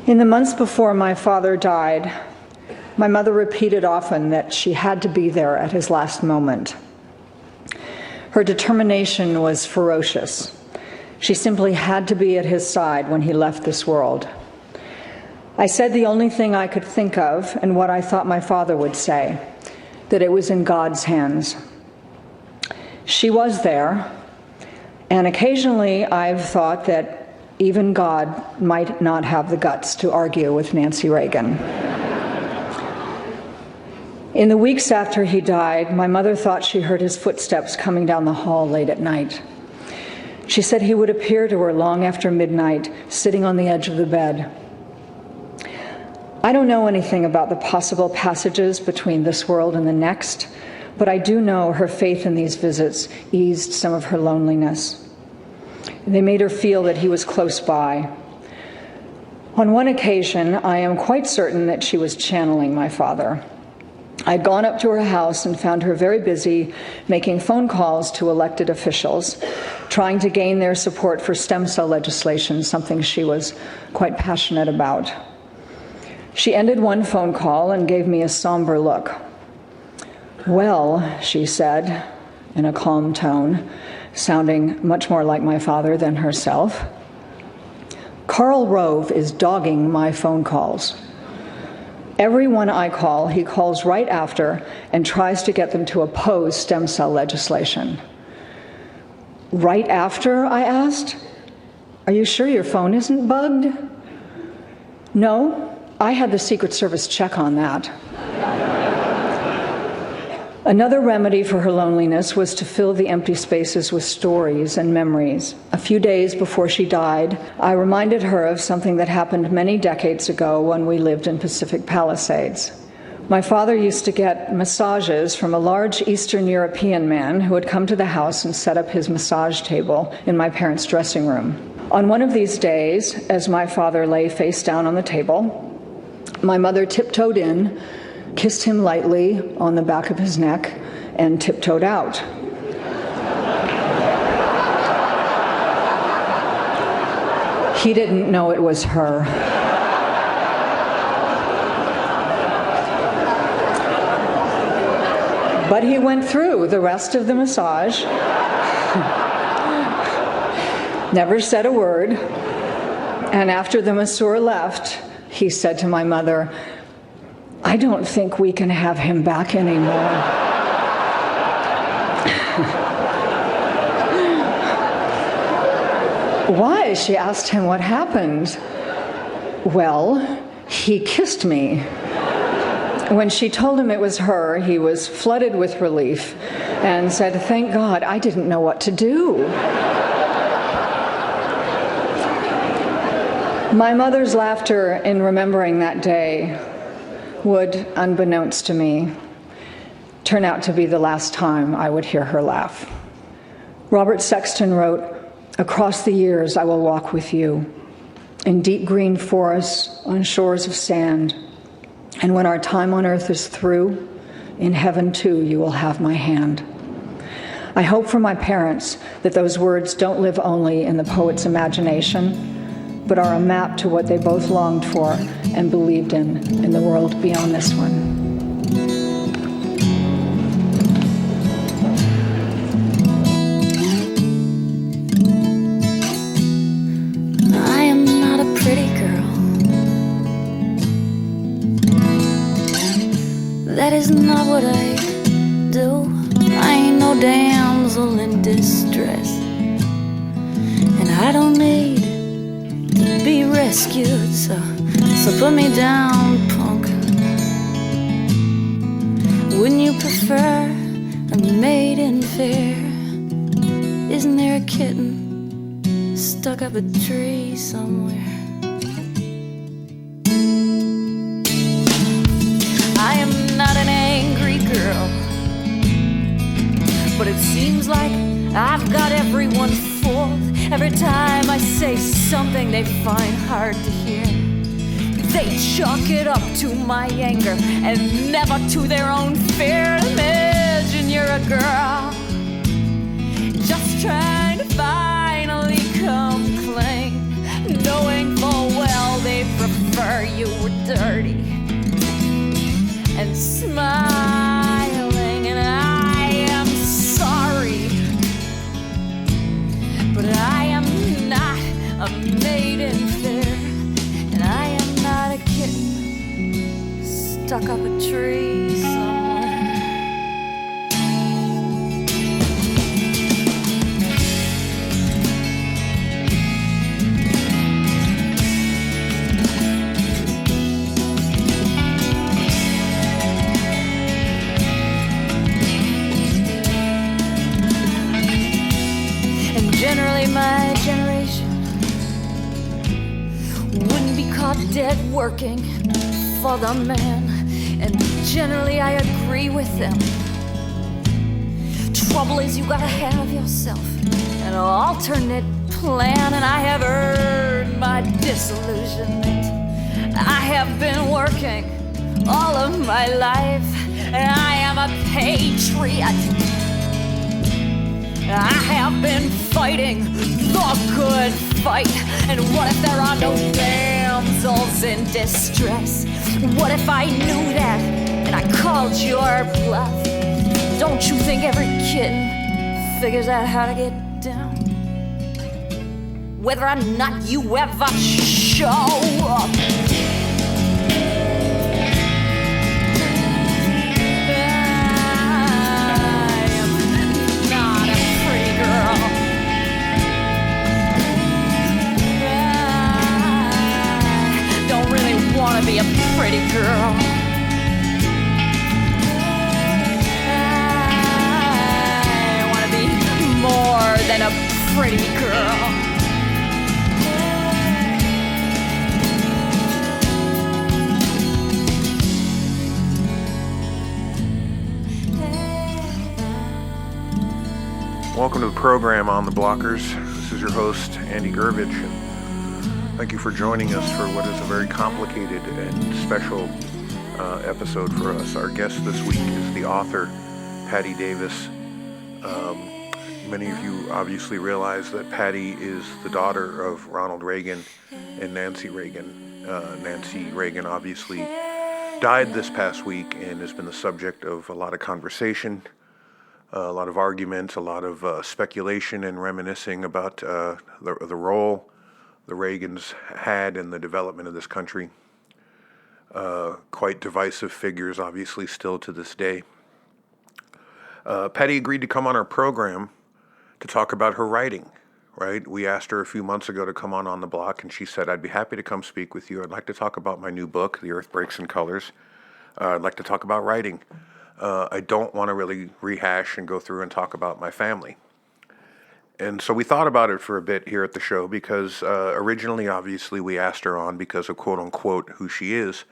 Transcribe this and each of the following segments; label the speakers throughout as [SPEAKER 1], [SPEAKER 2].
[SPEAKER 1] In the months before my father died, my mother repeated often that she had to be there at his last moment. Her determination was ferocious. She simply had to be at his side when he left this world. I said the only thing I could think of and what I thought my father would say, that it was in God's hands. She was there, and occasionally I've thought that even God might not have the guts to argue with Nancy Reagan. In the weeks after he died, my mother thought she heard his footsteps coming down the hall late at night. She said he would appear to her long after midnight, sitting on the edge of the bed. I don't know anything about the possible passages between this world and the next, but I do know her faith in these visits eased some of her loneliness. They made her feel that he was close by. On one occasion, I am quite certain that she was channeling my father. I'd gone up to her house and found her very busy making phone calls to elected officials, trying to gain their support for stem cell legislation, something she was quite passionate about. She ended one phone call and gave me a somber look. "Well," she said, in a calm tone, sounding much more like my father than herself, "Karl Rove is dogging my phone calls. Everyone I call, he calls right after and tries to get them to oppose stem cell legislation." "Right after?" I asked. "Are you sure your phone isn't bugged?" "No, I had the Secret Service check on that." Another remedy for her loneliness was to fill the empty spaces with stories and memories. A few days before she died, I reminded her of something that happened many decades ago when we lived in Pacific Palisades. My father used to get massages from a large Eastern European man who would come to the house and set up his massage table in my parents' dressing room. On one of these days, as my father lay face down on the table, my mother tiptoed in, kissed him lightly on the back of his neck, and tiptoed out. He didn't know it was her. But he went through the rest of the massage, never said a word, and after the masseur left, he said to my mother, "I don't think we can have him back anymore." "Why?" she asked him what happened. "Well, he kissed me." When she told him it was her, he was flooded with relief and said, "Thank God, I didn't know what to do." My mother's laughter in remembering that day would, unbeknownst to me, turn out to be the last time I would hear her laugh. Robert Sexton wrote, "Across the years I will walk with you, in deep green forests, on shores of sand, and when our time on earth is through, in heaven too you will have my hand." I hope for my parents that those words don't live only in the poet's imagination, but are a map to what they both longed for and believed in the world beyond this one.
[SPEAKER 2] I am not a pretty girl. That is not what I do. I ain't no damsel in distress, and I don't need to be rescued, so put me down, punk. Wouldn't you prefer a maiden fair? Isn't there a kitten stuck up a tree somewhere? I am not an angry girl, but it seems like I've got everyone fooled. Every time I say something they find hard to hear, they chalk it up to my anger and never to their own fear. Imagine you're a girl just trying to finally come clean, knowing full well they prefer a maiden fair, and I am not a kitten stuck up a tree somewhere. Generally, my generation wouldn't be caught dead working for the man, and generally I agree with them. Trouble is, you gotta have yourself an alternate plan, and I have earned my disillusionment. I have been working all of my life, and I am a patriot. I have been fighting the good fight. And what if there are no damsels in distress? What if I knew that and I called your bluff? Don't you think every kitten figures out how to get down? Whether or not you ever show up. Want to be a pretty girl. I want to be more than a pretty girl.
[SPEAKER 3] Welcome to the program On the Blockers. This is your host, Andy Gurvich, and thank you for joining us for what is a very complicated and special episode for us. Our guest this week is the author, Patti Davis. Many of you obviously realize that Patti is the daughter of Ronald Reagan and Nancy Reagan. Nancy Reagan obviously died this past week and has been the subject of a lot of conversation, a lot of arguments, a lot of speculation and reminiscing about the role the Reagans had in the development of this country. Quite divisive figures, obviously, still to this day. Patti agreed to come on our program to talk about her writing, right? We asked her a few months ago to come on the block, and she said, I'd be happy to come speak with you. I'd like to talk about my new book, The Earth Breaks in Colors. I'd like to talk about writing. I don't want to really rehash and go through and talk about my family. And so we thought about it for a bit here at the show because originally, obviously, we asked her on because of quote-unquote who she is.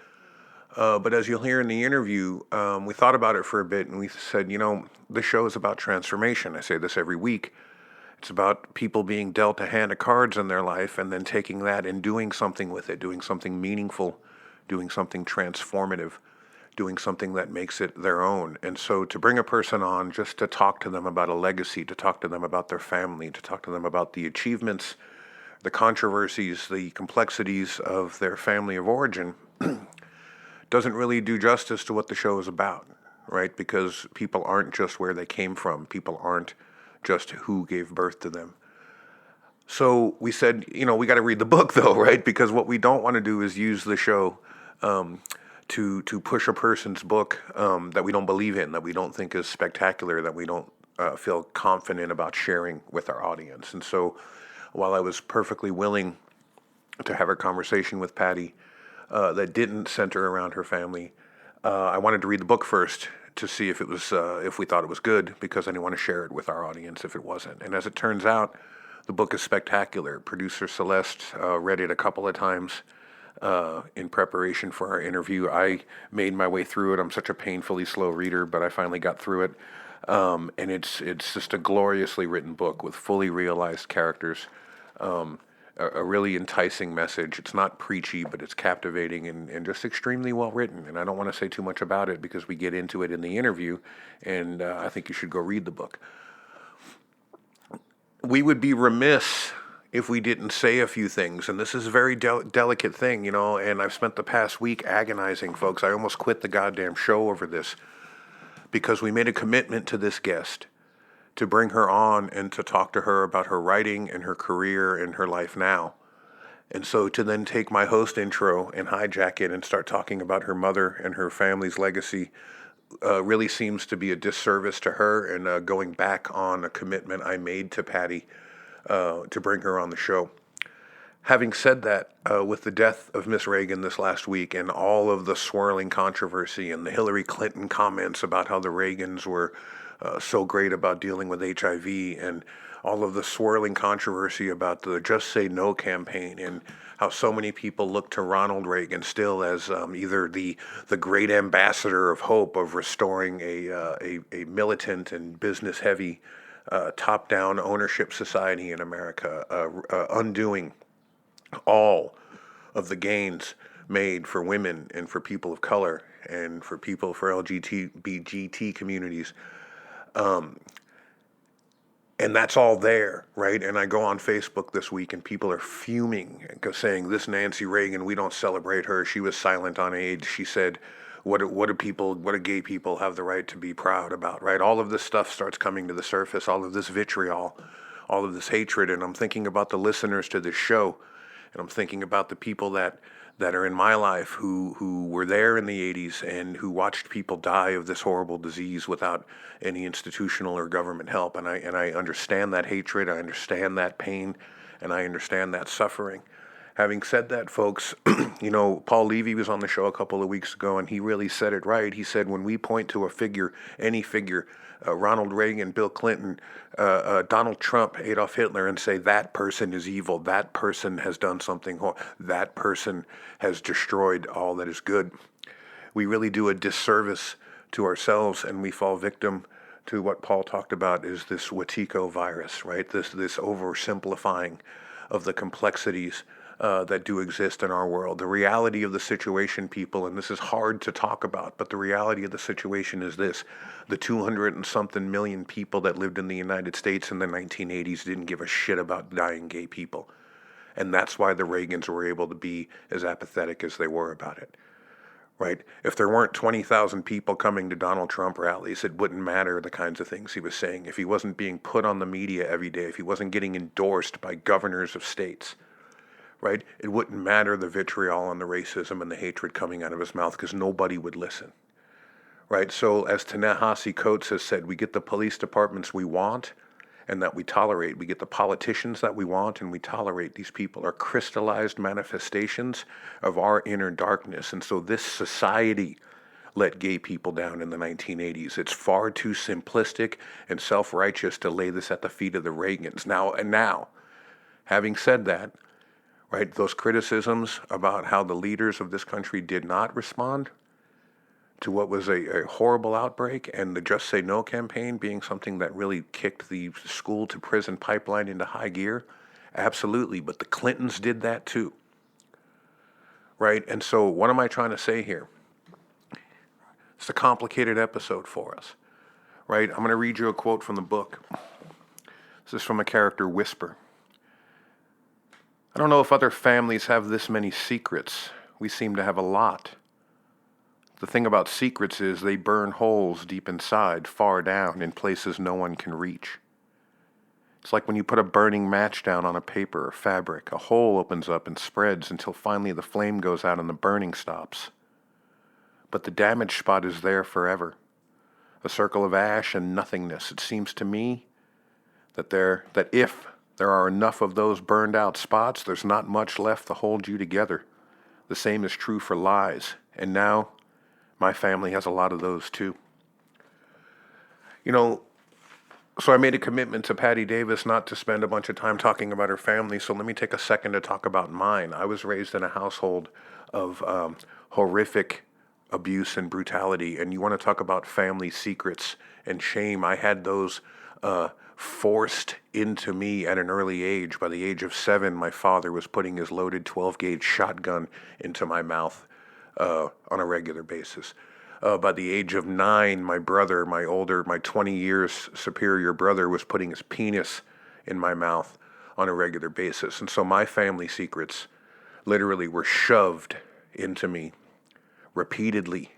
[SPEAKER 3] But as you'll hear in the interview, we thought about it for a bit and we said, the show is about transformation. I say this every week. It's about people being dealt a hand of cards in their life and then taking that and doing something with it, doing something meaningful, doing something transformative, doing something that makes it their own. And so to bring a person on just to talk to them about a legacy, to talk to them about their family, to talk to them about the achievements, the controversies, the complexities of their family of origin doesn't really do justice to what the show is about, right? Because people aren't just where they came from. People aren't just who gave birth to them. So we said, we got to read the book though, right? Because what we don't want to do is use the show to push a person's book that we don't believe in, that we don't think is spectacular, that we don't feel confident about sharing with our audience. And so while I was perfectly willing to have a conversation with Patti that didn't center around her family, I wanted to read the book first to see if it was if we thought it was good, because I didn't want to share it with our audience if it wasn't. And as it turns out, the book is spectacular. Producer Celeste read it a couple of times in preparation for our interview. I made my way through it. I'm such a painfully slow reader, but I finally got through it. And it's just a gloriously written book with fully realized characters, a really enticing message. It's not preachy, but it's captivating and just extremely well written. And I don't want to say too much about it because we get into it in the interview, and I think you should go read the book. We would be remiss if we didn't say a few things, and this is a very delicate thing, and I've spent the past week agonizing, folks. I almost quit the goddamn show over this because we made a commitment to this guest to bring her on and to talk to her about her writing and her career and her life now. And so to then take my host intro and hijack it and start talking about her mother and her family's legacy really seems to be a disservice to her, and going back on a commitment I made to Patti to bring her on the show. Having said that, with the death of Miss Reagan this last week and all of the swirling controversy and the Hillary Clinton comments about how the Reagans were so great about dealing with HIV, and all of the swirling controversy about the Just Say No campaign, and how so many people look to Ronald Reagan still as either the great ambassador of hope of restoring a militant and business-heavy top-down ownership society in America, undoing all of the gains made for women and for people of color and for LGBT communities. And that's all there, right? And I go on Facebook this week and people are fuming, saying, this Nancy Reagan, we don't celebrate her. She was silent on AIDS. She said, what do gay people have the right to be proud about, right? All of this stuff starts coming to the surface, all of this vitriol, all of this hatred. And I'm thinking about the listeners to this show. And I'm thinking about the people that are in my life who were there in the 80s and who watched people die of this horrible disease without any institutional or government help. And I understand that hatred, I understand that pain, and I understand that suffering. Having said that, folks, Paul Levy was on the show a couple of weeks ago, and he really said it right. He said, when we point to a figure, any figure, Ronald Reagan, Bill Clinton, Donald Trump, Adolf Hitler, and say that person is evil, that person has done something horrible, that person has destroyed all that is good, we really do a disservice to ourselves, and we fall victim to what Paul talked about is this Wetiko virus, right? This oversimplifying of the complexities that do exist in our world. The reality of the situation, people, and this is hard to talk about, but the reality of the situation is this. The 200 and something million people that lived in the United States in the 1980s didn't give a shit about dying gay people. And that's why the Reagans were able to be as apathetic as they were about it, right? If there weren't 20,000 people coming to Donald Trump rallies, it wouldn't matter the kinds of things he was saying. If he wasn't being put on the media every day, if he wasn't getting endorsed by governors of states, right? It wouldn't matter the vitriol and the racism and the hatred coming out of his mouth, because nobody would listen, right? So as Ta-Nehisi Coates has said, we get the police departments we want and that we tolerate. We get the politicians that we want and we tolerate. These people are crystallized manifestations of our inner darkness. And so this society let gay people down in the 1980s. It's far too simplistic and self-righteous to lay this at the feet of the Reagans. Now, having said that, right, those criticisms about how the leaders of this country did not respond to what was a horrible outbreak, and the Just Say No campaign being something that really kicked the school to prison pipeline into high gear, absolutely, but the Clintons did that too, right? And so what am I trying to say here? It's a complicated episode for us, right? I'm going to read you a quote from the book. This is from a character, Whisper. I don't know if other families have this many secrets. We seem to have a lot. The thing about secrets is they burn holes deep inside, far down, in places no one can reach. It's like when you put a burning match down on a paper or fabric, a hole opens up and spreads until finally the flame goes out and the burning stops. But the damaged spot is there forever. A circle of ash and nothingness. It seems to me that if there are enough of those burned out spots, there's not much left to hold you together. The same is true for lies. And now, my family has a lot of those too. So I made a commitment to Patti Davis not to spend a bunch of time talking about her family, so let me take a second to talk about mine. I was raised in a household of horrific abuse and brutality, and you want to talk about family secrets and shame. I had those forced into me at an early age. By the age of 7, my father was putting his loaded 12-gauge shotgun into my mouth on a regular basis. By the age of 9, my brother, my 20 years superior brother, was putting his penis in my mouth on a regular basis. And so my family secrets literally were shoved into me repeatedly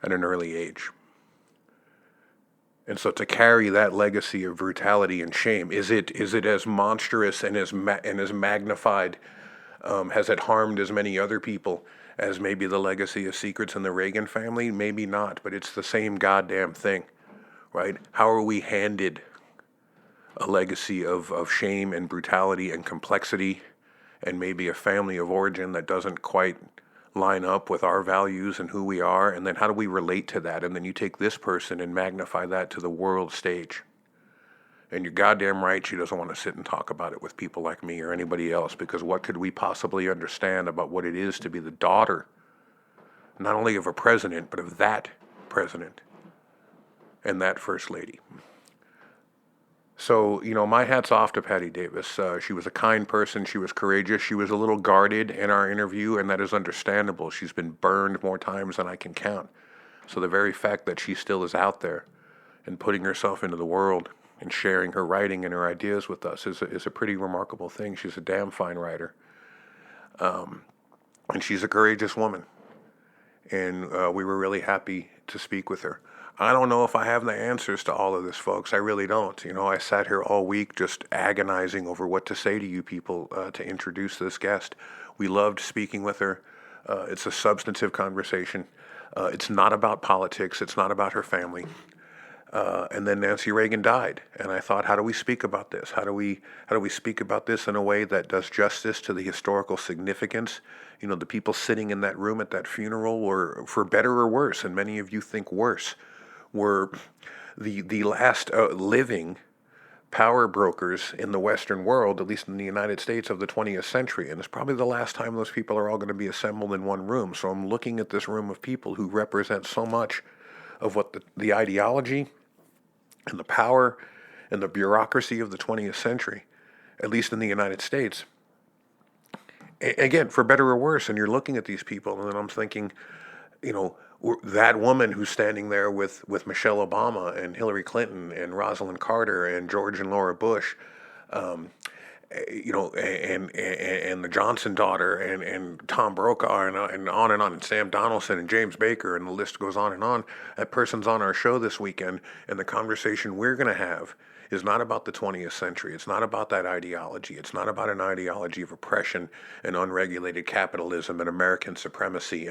[SPEAKER 3] at an early age. And so to carry that legacy of brutality and shame, is it as monstrous and as magnified? Has it harmed as many other people as maybe the legacy of secrets in the Reagan family? Maybe not, but it's the same goddamn thing, right? How are we handed a legacy of shame and brutality and complexity and maybe a family of origin that doesn't quite line up with our values and who we are? And then how do we relate to that? And then you take this person and magnify that to the world stage. And you're goddamn right, she doesn't want to sit and talk about it with people like me or anybody else, because what could we possibly understand about what it is to be the daughter, not only of a president, but of that president and that first lady? So, my hat's off to Patti Davis. She was a kind person. She was courageous. She was a little guarded in our interview, and that is understandable. She's been burned more times than I can count. So the very fact that she still is out there and putting herself into the world and sharing her writing and her ideas with us is a pretty remarkable thing. She's a damn fine writer. And she's a courageous woman. And we were really happy to speak with her. I don't know if I have the answers to all of this, folks. I really don't. I sat here all week just agonizing over what to say to you people to introduce this guest. We loved speaking with her. It's a substantive conversation. It's not about politics. It's not about her family. And then Nancy Reagan died, and I thought, how do we speak about this? How do we speak about this in a way that does justice to the historical significance? The people sitting in that room at that funeral were, for better or worse, and many of you think worse, were the last living power brokers in the Western world, at least in the United States of the 20th century. And it's probably the last time those people are all going to be assembled in one room. So I'm looking at this room of people who represent so much of what the ideology and the power and the bureaucracy of the 20th century, at least in the United States. Again, for better or worse, and you're looking at these people, and then I'm thinking, that woman who's standing there with Michelle Obama and Hillary Clinton and Rosalind Carter and George and Laura Bush, and the Johnson daughter and Tom Brokaw and on, and Sam Donaldson and James Baker, and the list goes on and on. That person's on our show this weekend, and the conversation we're going to have is not about the 20th century. It's not about that ideology. It's not about an ideology of oppression and unregulated capitalism and American supremacy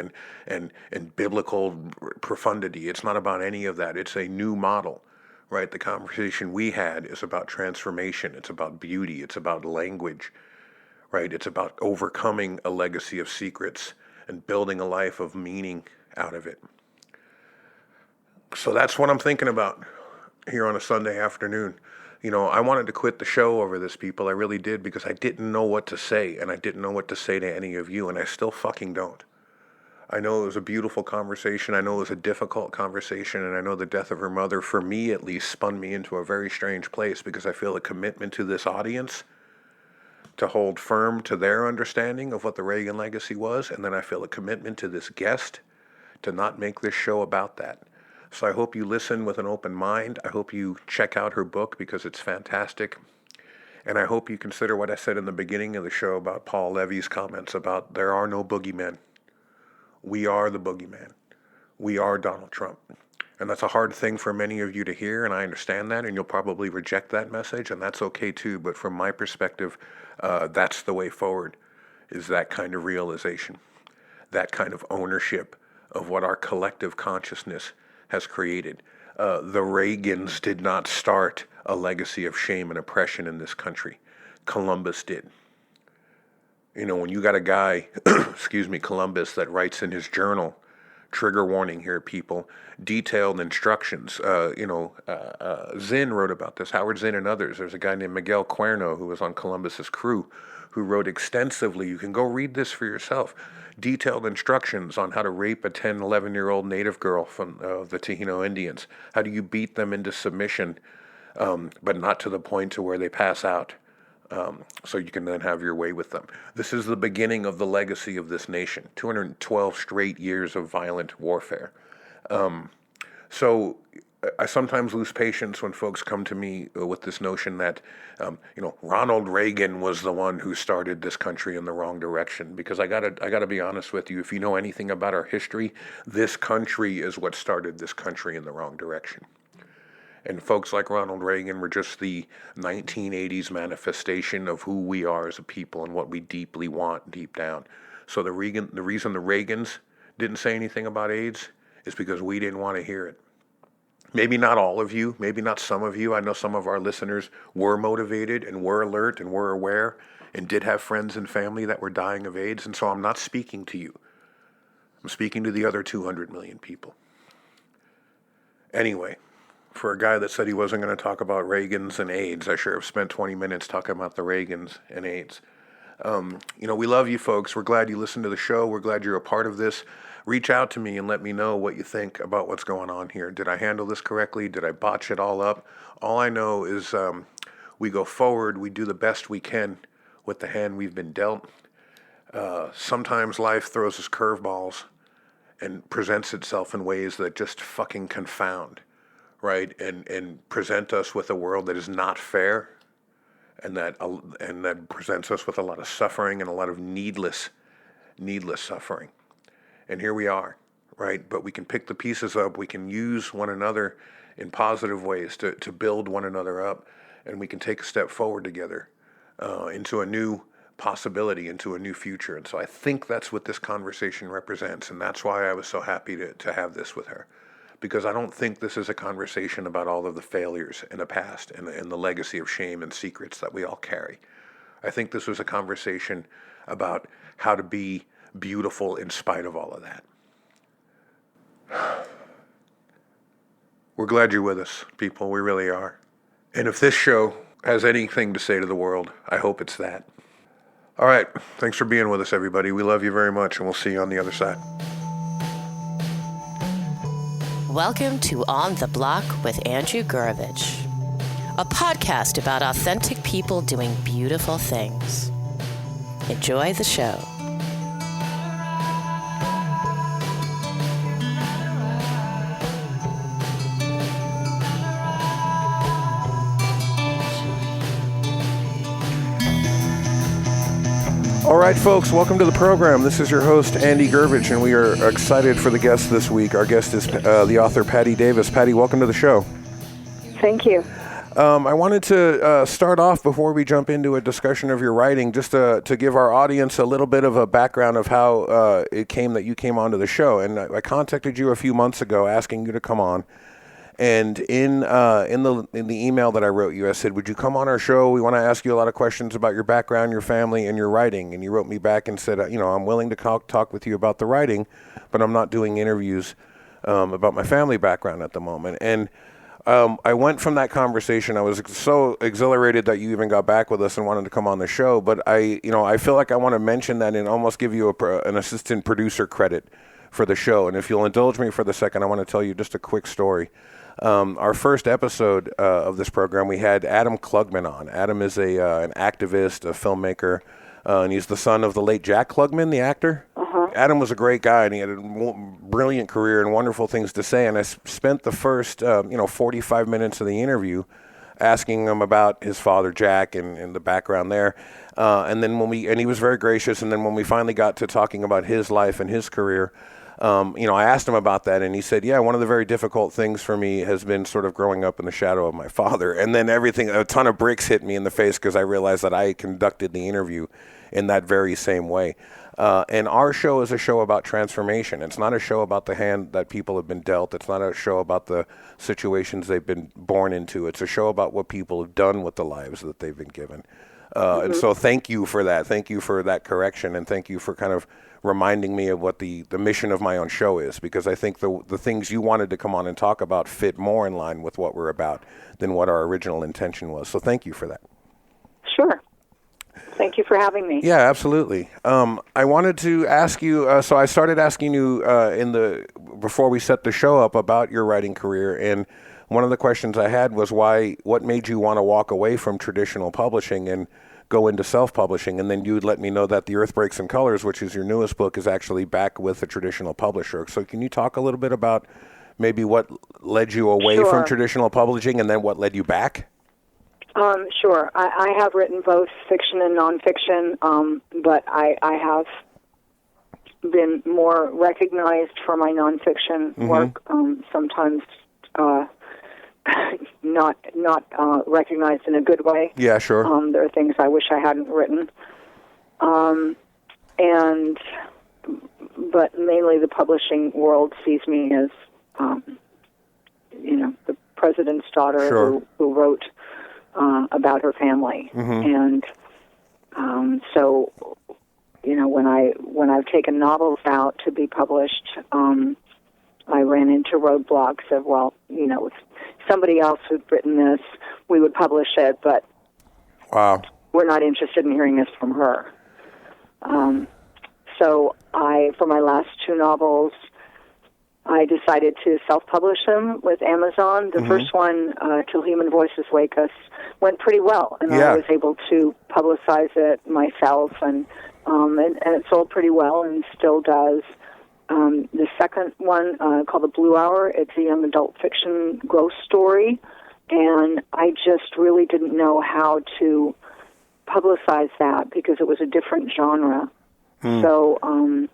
[SPEAKER 3] and biblical profundity. It's not about any of that. It's a new model, right? The conversation we had is about transformation. It's about beauty. It's about language, right? It's about overcoming a legacy of secrets and building a life of meaning out of it. So that's what I'm thinking about here on a Sunday afternoon. I wanted to quit the show over this, people. I really did, because I didn't know what to say, and I didn't know what to say to any of you, and I still fucking don't. I know it was a beautiful conversation. I know it was a difficult conversation, and I know the death of her mother, for me at least, spun me into a very strange place, because I feel a commitment to this audience to hold firm to their understanding of what the Reagan legacy was, and then I feel a commitment to this guest to not make this show about that. So I hope you listen with an open mind. I hope you check out her book, because it's fantastic. And I hope you consider what I said in the beginning of the show about Paul Levy's comments about there are no boogeymen. We are the boogeyman. We are Donald Trump. And that's a hard thing for many of you to hear, and I understand that, and you'll probably reject that message, and that's okay too. But from my perspective, that's the way forward, is that kind of realization, that kind of ownership of what our collective consciousness has created. The Reagans did not start a legacy of shame and oppression in this country. Columbus did. When you got a guy, Columbus, that writes in his journal, trigger warning here, people, detailed instructions. Zinn wrote about this, Howard Zinn and others. There's a guy named Miguel Cuerno who was on Columbus's crew who wrote extensively. You can go read this for yourself. Detailed instructions on how to rape a 10, 11-year-old native girl from the Taino Indians. How do you beat them into submission, but not to the point to where they pass out, so you can then have your way with them. This is the beginning of the legacy of this nation, 212 straight years of violent warfare. So I sometimes lose patience when folks come to me with this notion that, Ronald Reagan was the one who started this country in the wrong direction. Because I gotta be honest with you, if you know anything about our history, this country is what started this country in the wrong direction. And folks like Ronald Reagan were just the 1980s manifestation of who we are as a people and what we deeply want deep down. So the reason the Reagans didn't say anything about AIDS is because we didn't want to hear it. Maybe not all of you, maybe not some of you. I know some of our listeners were motivated and were alert and were aware and did have friends and family that were dying of AIDS. And so I'm not speaking to you. I'm speaking to the other 200 million people. Anyway, for a guy that said he wasn't going to talk about Reagans and AIDS, I sure have spent 20 minutes talking about the Reagans and AIDS. We love you folks. We're glad you listened to the show. We're glad you're a part of this. Reach out to me and let me know what you think about what's going on here. Did I handle this correctly? Did I botch it all up? All I know is we go forward. We do the best we can with the hand we've been dealt. Sometimes life throws us curveballs and presents itself in ways that just fucking confound, right? And present us with a world that is not fair, and that presents us with a lot of suffering and a lot of needless suffering. And here we are, right? But we can pick the pieces up. We can use one another in positive ways to build one another up, and we can take a step forward together into a new possibility, into a new future. And so I think that's what this conversation represents, and that's why I was so happy to have this with her. Because I don't think this is a conversation about all of the failures in the past and the legacy of shame and secrets that we all carry. I think this was a conversation about how to be beautiful in spite of all of that. We're glad you're with us, people. We really are. And if this show has anything to say to the world, I hope it's that. All right. Thanks for being with us, everybody. We love you very much, and we'll see you on the other side.
[SPEAKER 4] Welcome to On the Block with Andrew Gurovich, a podcast about authentic people doing beautiful things. Enjoy the show.
[SPEAKER 3] All right, folks, welcome to the program. This is your host, Andy Gurovich, and we are excited for the guest this week. Our guest is the author, Patti Davis. Patti, welcome to the show.
[SPEAKER 5] Thank you.
[SPEAKER 3] I wanted to start off before we jump into a discussion of your writing, just to give our audience a little bit of a background of how it came that you came onto the show. And I contacted you a few months ago asking you to come on. And in the email that I wrote you, I said, would you come on our show? We want to ask you a lot of questions about your background, your family, and your writing. And you wrote me back and said, I'm willing to talk with you about the writing, but I'm not doing interviews about my family background at the moment. And I went from that conversation. I was so exhilarated that you even got back with us and wanted to come on the show. But I feel like I want to mention that and almost give you an assistant producer credit for the show. And if you'll indulge me for the second, I want to tell you just a quick story. Our first episode of this program, we had Adam Klugman on. Adam is an activist, a filmmaker, and he's the son of the late Jack Klugman, the actor. Uh-huh. Adam was a great guy, and he had a brilliant career and wonderful things to say. And I spent the first 45 minutes of the interview asking him about his father, Jack, and the background there. And then he was very gracious. And then when we finally got to talking about his life and his career, I asked him about that, and he said, yeah, one of the very difficult things for me has been sort of growing up in the shadow of my father. And then a ton of bricks hit me in the face because I realized that I conducted the interview in that very same way. And our show is a show about transformation. It's not a show about the hand that people have been dealt. It's not a show about the situations they've been born into. It's a show about what people have done with the lives that they've been given. And so thank you for that. Thank you for that correction, and thank you for kind of reminding me of what the mission of my own show is, because I think the things you wanted to come on and talk about fit more in line with what we're about than what our original intention was. So thank you for that.
[SPEAKER 5] Sure. Thank you for having me.
[SPEAKER 3] Yeah, absolutely. I wanted to ask you, so I started asking you before we set the show up about your writing career, and one of the questions I had was what made you want to walk away from traditional publishing and go into self-publishing? And then you'd let me know that The Earth Breaks in Colors, which is your newest book, is actually back with a traditional publisher. So can you talk a little bit about maybe what led you away from traditional publishing and then what led you back?
[SPEAKER 5] Sure. I have written both fiction and nonfiction, but I have been more recognized for my nonfiction work, sometimes not recognized in a good way.
[SPEAKER 3] Yeah, sure.
[SPEAKER 5] There are things I wish I hadn't written. But mainly the publishing world sees me as, the president's daughter
[SPEAKER 3] Sure.
[SPEAKER 5] who wrote about her family.
[SPEAKER 3] Mm-hmm.
[SPEAKER 5] And so, when I've taken novels out to be published, I ran into roadblocks of, if somebody else had written this, we would publish it, but
[SPEAKER 3] Wow.
[SPEAKER 5] we're not interested in hearing this from her. So for my last two novels, I decided to self-publish them with Amazon. The first one, Till Human Voices Wake Us, went pretty well, and
[SPEAKER 3] Yeah.
[SPEAKER 5] I was able to publicize it myself, and it sold pretty well and still does. The second one, called The Blue Hour, it's a young adult fiction ghost story, and I just really didn't know how to publicize that because it was a different genre. So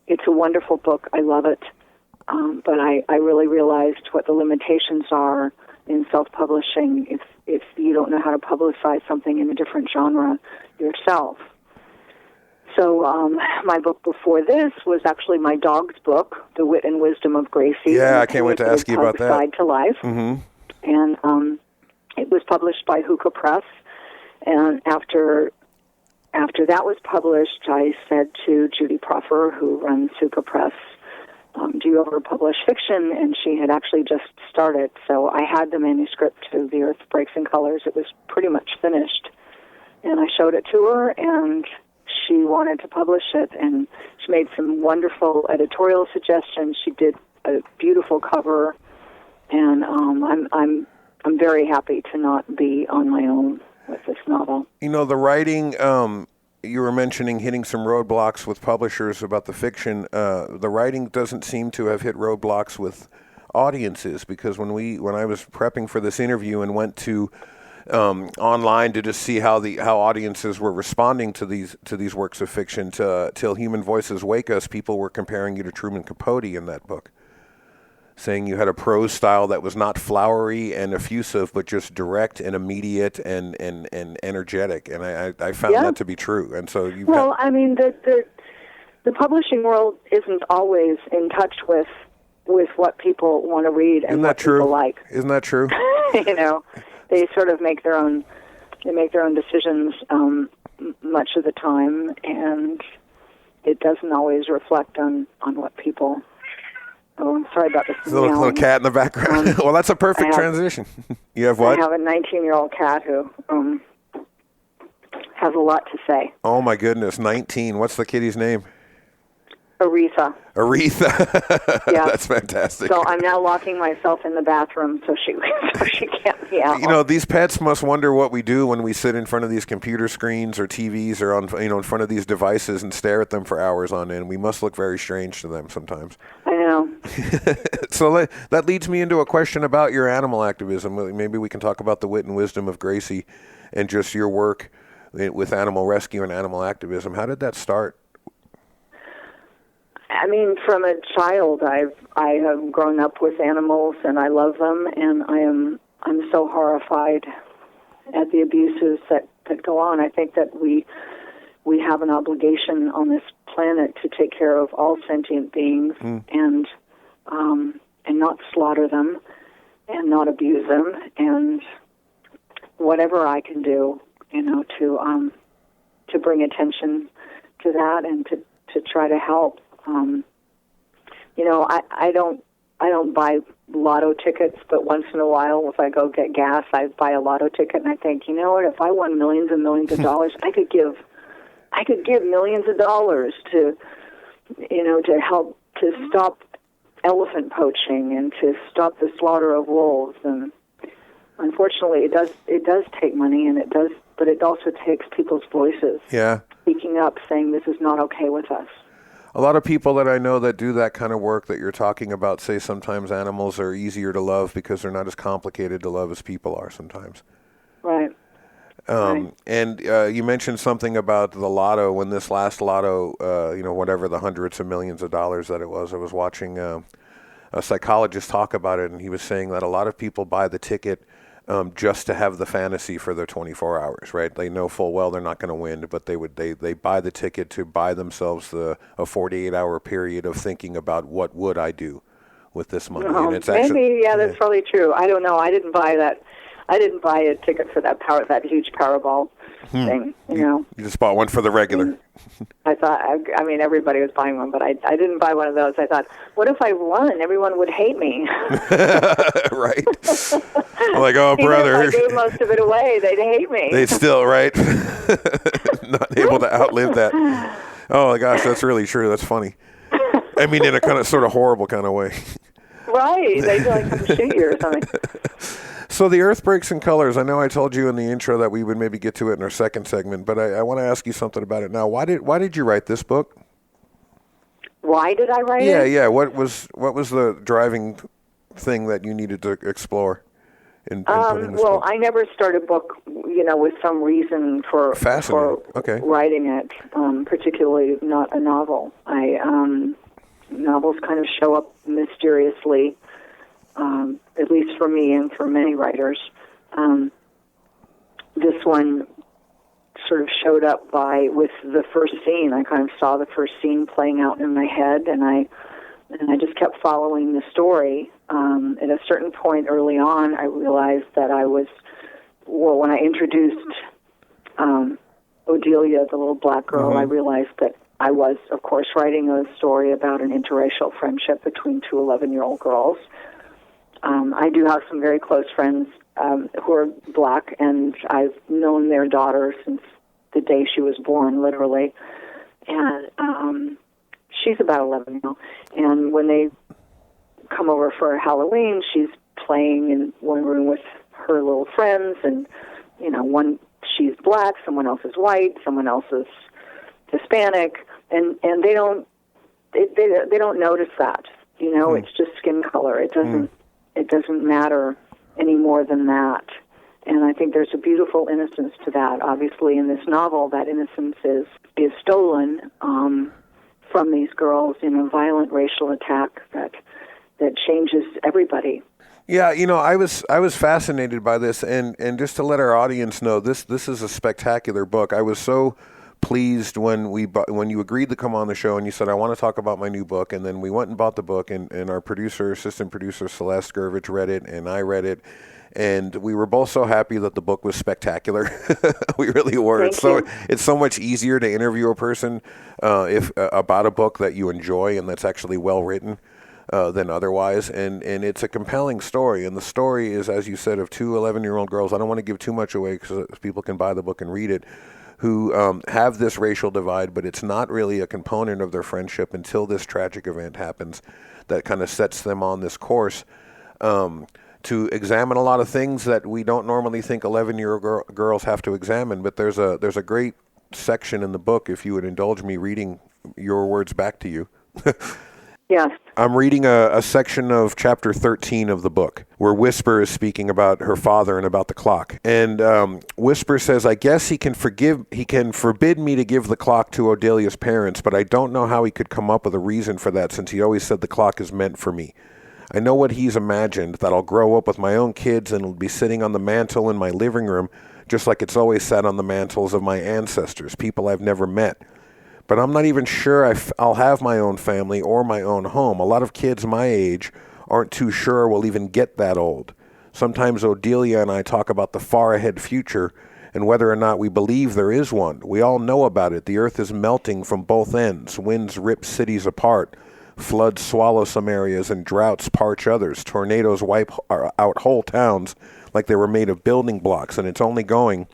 [SPEAKER 5] it's a wonderful book. I love it. But I really realized what the limitations are in self-publishing if you don't know how to publicize something in a different genre yourself. So my book before this was actually my dog's book, The Wit and Wisdom of Gracie.
[SPEAKER 3] Yeah, I can't wait to ask you about that.
[SPEAKER 5] Guide to Life.
[SPEAKER 3] Mm-hmm.
[SPEAKER 5] And it was published by Hookah Press. And after that was published, I said to Judy Proffer, who runs Hookah Press, do you ever publish fiction? And she had actually just started. So I had the manuscript to The Earth Breaks in Colors. It was pretty much finished. And I showed it to her, and she wanted to publish it. And she made some wonderful editorial suggestions. She did a beautiful cover. And I'm very happy to not be on my own with this novel.
[SPEAKER 3] The writing, you were mentioning hitting some roadblocks with publishers about the fiction. The writing doesn't seem to have hit roadblocks with audiences, because when I was prepping for this interview and went to online to just see how audiences were responding to these works of fiction, Till Human Voices Wake Us, people were comparing you to Truman Capote in that book, saying you had a prose style that was not flowery and effusive, but just direct and immediate and energetic. And I found that to be true. And so
[SPEAKER 5] the publishing world isn't always in touch with what people want to read and what people like.
[SPEAKER 3] Isn't that true?
[SPEAKER 5] They sort of make their own decisions much of the time, and it doesn't always reflect on what people. Oh, I'm sorry about this.
[SPEAKER 3] There's a little cat in the background. Well, that's a perfect transition. You have what?
[SPEAKER 5] I have a 19-year-old cat who has a lot to say.
[SPEAKER 3] Oh, my goodness. 19. What's the kitty's name?
[SPEAKER 5] Aretha. Yeah.
[SPEAKER 3] That's fantastic.
[SPEAKER 5] So I'm now locking myself in the bathroom so she can't be out.
[SPEAKER 3] These pets must wonder what we do when we sit in front of these computer screens or TVs or in front of these devices and stare at them for hours on end. We must look very strange to them sometimes.
[SPEAKER 5] I know.
[SPEAKER 3] So that leads me into a question about your animal activism. Maybe we can talk about the wit and wisdom of Gracie and just your work with animal rescue and animal activism. How did that start?
[SPEAKER 5] I mean, from a child, I have grown up with animals, and I love them, and I'm so horrified at the abuses that go on. I think that we have an obligation on this planet to take care of all sentient beings and not slaughter them and not abuse them, and whatever I can do, to bring attention to that and to try to help. I don't buy lotto tickets, but once in a while, if I go get gas, I buy a lotto ticket, and I think, you know what? If I won millions and millions of dollars, I could give millions of dollars to help to stop elephant poaching and to stop the slaughter of wolves. And unfortunately, it does take money, but it also takes people's voices.
[SPEAKER 3] Yeah.
[SPEAKER 5] Speaking up, saying this is not okay with us.
[SPEAKER 3] A lot of people that I know that do that kind of work that you're talking about say sometimes animals are easier to love because they're not as complicated to love as people are sometimes.
[SPEAKER 5] Right.
[SPEAKER 3] And you mentioned something about the lotto. When this last lotto, whatever the hundreds of millions of dollars that it was, I was watching a psychologist talk about it, and he was saying that a lot of people buy the ticket just to have the fantasy for their 24 hours, right? They know full well they're not going to win, but they buy the ticket to buy themselves a 48-hour period of thinking about what would I do with this money. And it's actually,
[SPEAKER 5] that's probably true. I don't know. I didn't buy that. I didn't buy a ticket for that huge Powerball thing. You
[SPEAKER 3] just bought one for the regular.
[SPEAKER 5] I thought, I mean, everybody was buying one, but I didn't buy one of those. I thought, what if I won? Everyone would hate me.
[SPEAKER 3] Right. Like, oh, brother.
[SPEAKER 5] Even if I gave most of it away, they'd hate me.
[SPEAKER 3] They'd still, right? Not able to outlive that. Oh, my gosh, that's really true. That's funny. I mean, in a kind of sort of horrible kind of way.
[SPEAKER 5] Right. They'd like come shoot you or something.
[SPEAKER 3] So the Earth Breaks in Colors, I know I told you in the intro that we would maybe get to it in our second segment, but I want to ask you something about it now. Why did you write this book?
[SPEAKER 5] Why did I write it?
[SPEAKER 3] Yeah. What was the driving thing that you needed to explore in putting this book?
[SPEAKER 5] I never start a book, with some reason for writing it, particularly not a novel. Novels kind of show up mysteriously. At least for me and for many writers. This one sort of showed up with the first scene. I kind of saw the first scene playing out in my head, and I just kept following the story. At a certain point early on, I realized that when I introduced Odelia, the little black girl, I realized that I was, of course, writing a story about an interracial friendship between two 11-year-old girls. I do have some very close friends who are black, and I've known their daughter since the day she was born, literally. And she's about 11 now. And when they come over for Halloween, she's playing in one room with her little friends, and she's black, someone else is white, someone else is Hispanic, and they don't notice that. It's just skin color. It doesn't matter any more than that. And I think there's a beautiful innocence to that. Obviously, in this novel, that innocence is stolen from these girls in a violent racial attack that changes everybody.
[SPEAKER 3] Yeah, I was fascinated by this, and just to let our audience know, this is a spectacular book. I was so pleased when you agreed to come on the show and you said, I want to talk about my new book, and then we went and bought the book, and our assistant producer Celeste Gurvich read it, and I read it, and we were both so happy that the book was spectacular. We really were. It's so much easier to interview a person about a book that you enjoy and that's actually well written than otherwise, and it's a compelling story, and the story is, as you said, of two 11-year-old girls. I don't want to give too much away because people can buy the book and read it, who have this racial divide, but it's not really a component of their friendship until this tragic event happens that kind of sets them on this course to examine a lot of things that we don't normally think 11-year-old girls have to examine. But there's a great section in the book, if you would indulge me reading your words back to you.
[SPEAKER 5] Yes.
[SPEAKER 3] I'm reading a section of chapter 13 of the book where Whisper is speaking about her father and about the clock. And Whisper says, I guess he can forbid me to give the clock to Odelia's parents, but I don't know how he could come up with a reason for that, since he always said the clock is meant for me. I know what he's imagined, that I'll grow up with my own kids and it'll be sitting on the mantle in my living room, just like it's always sat on the mantles of my ancestors, people I've never met. But I'm not even sure I'll have my own family or my own home. A lot of kids my age aren't too sure we'll even get that old. Sometimes Odelia and I talk about the far ahead future and whether or not we believe there is one. We all know about it. The earth is melting from both ends. Winds rip cities apart. Floods swallow some areas and droughts parch others. Tornadoes wipe out whole towns like they were made of building blocks, and it's only going,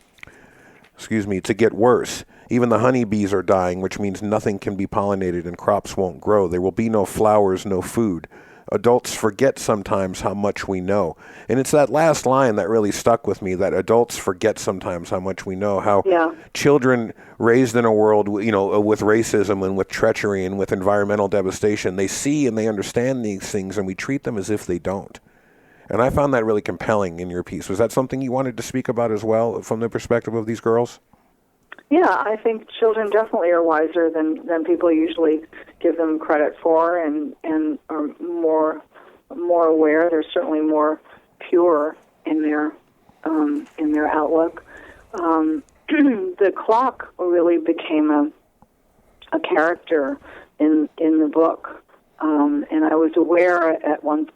[SPEAKER 3] to get worse. Even the honeybees are dying, which means nothing can be pollinated and crops won't grow. There will be no flowers, no food. Adults forget sometimes how much we know. And it's that last line that really stuck with me, that adults forget sometimes how much we know, how children raised in a world, with racism and with treachery and with environmental devastation, they see and they understand these things, and we treat them as if they don't. And I found that really compelling in your piece. Was that something you wanted to speak about as well from the perspective of these girls?
[SPEAKER 5] Yeah, I think children definitely are wiser than people usually give them credit for, and are more more aware. They're certainly more pure in their outlook. The clock really became a character in the book, and I was aware at one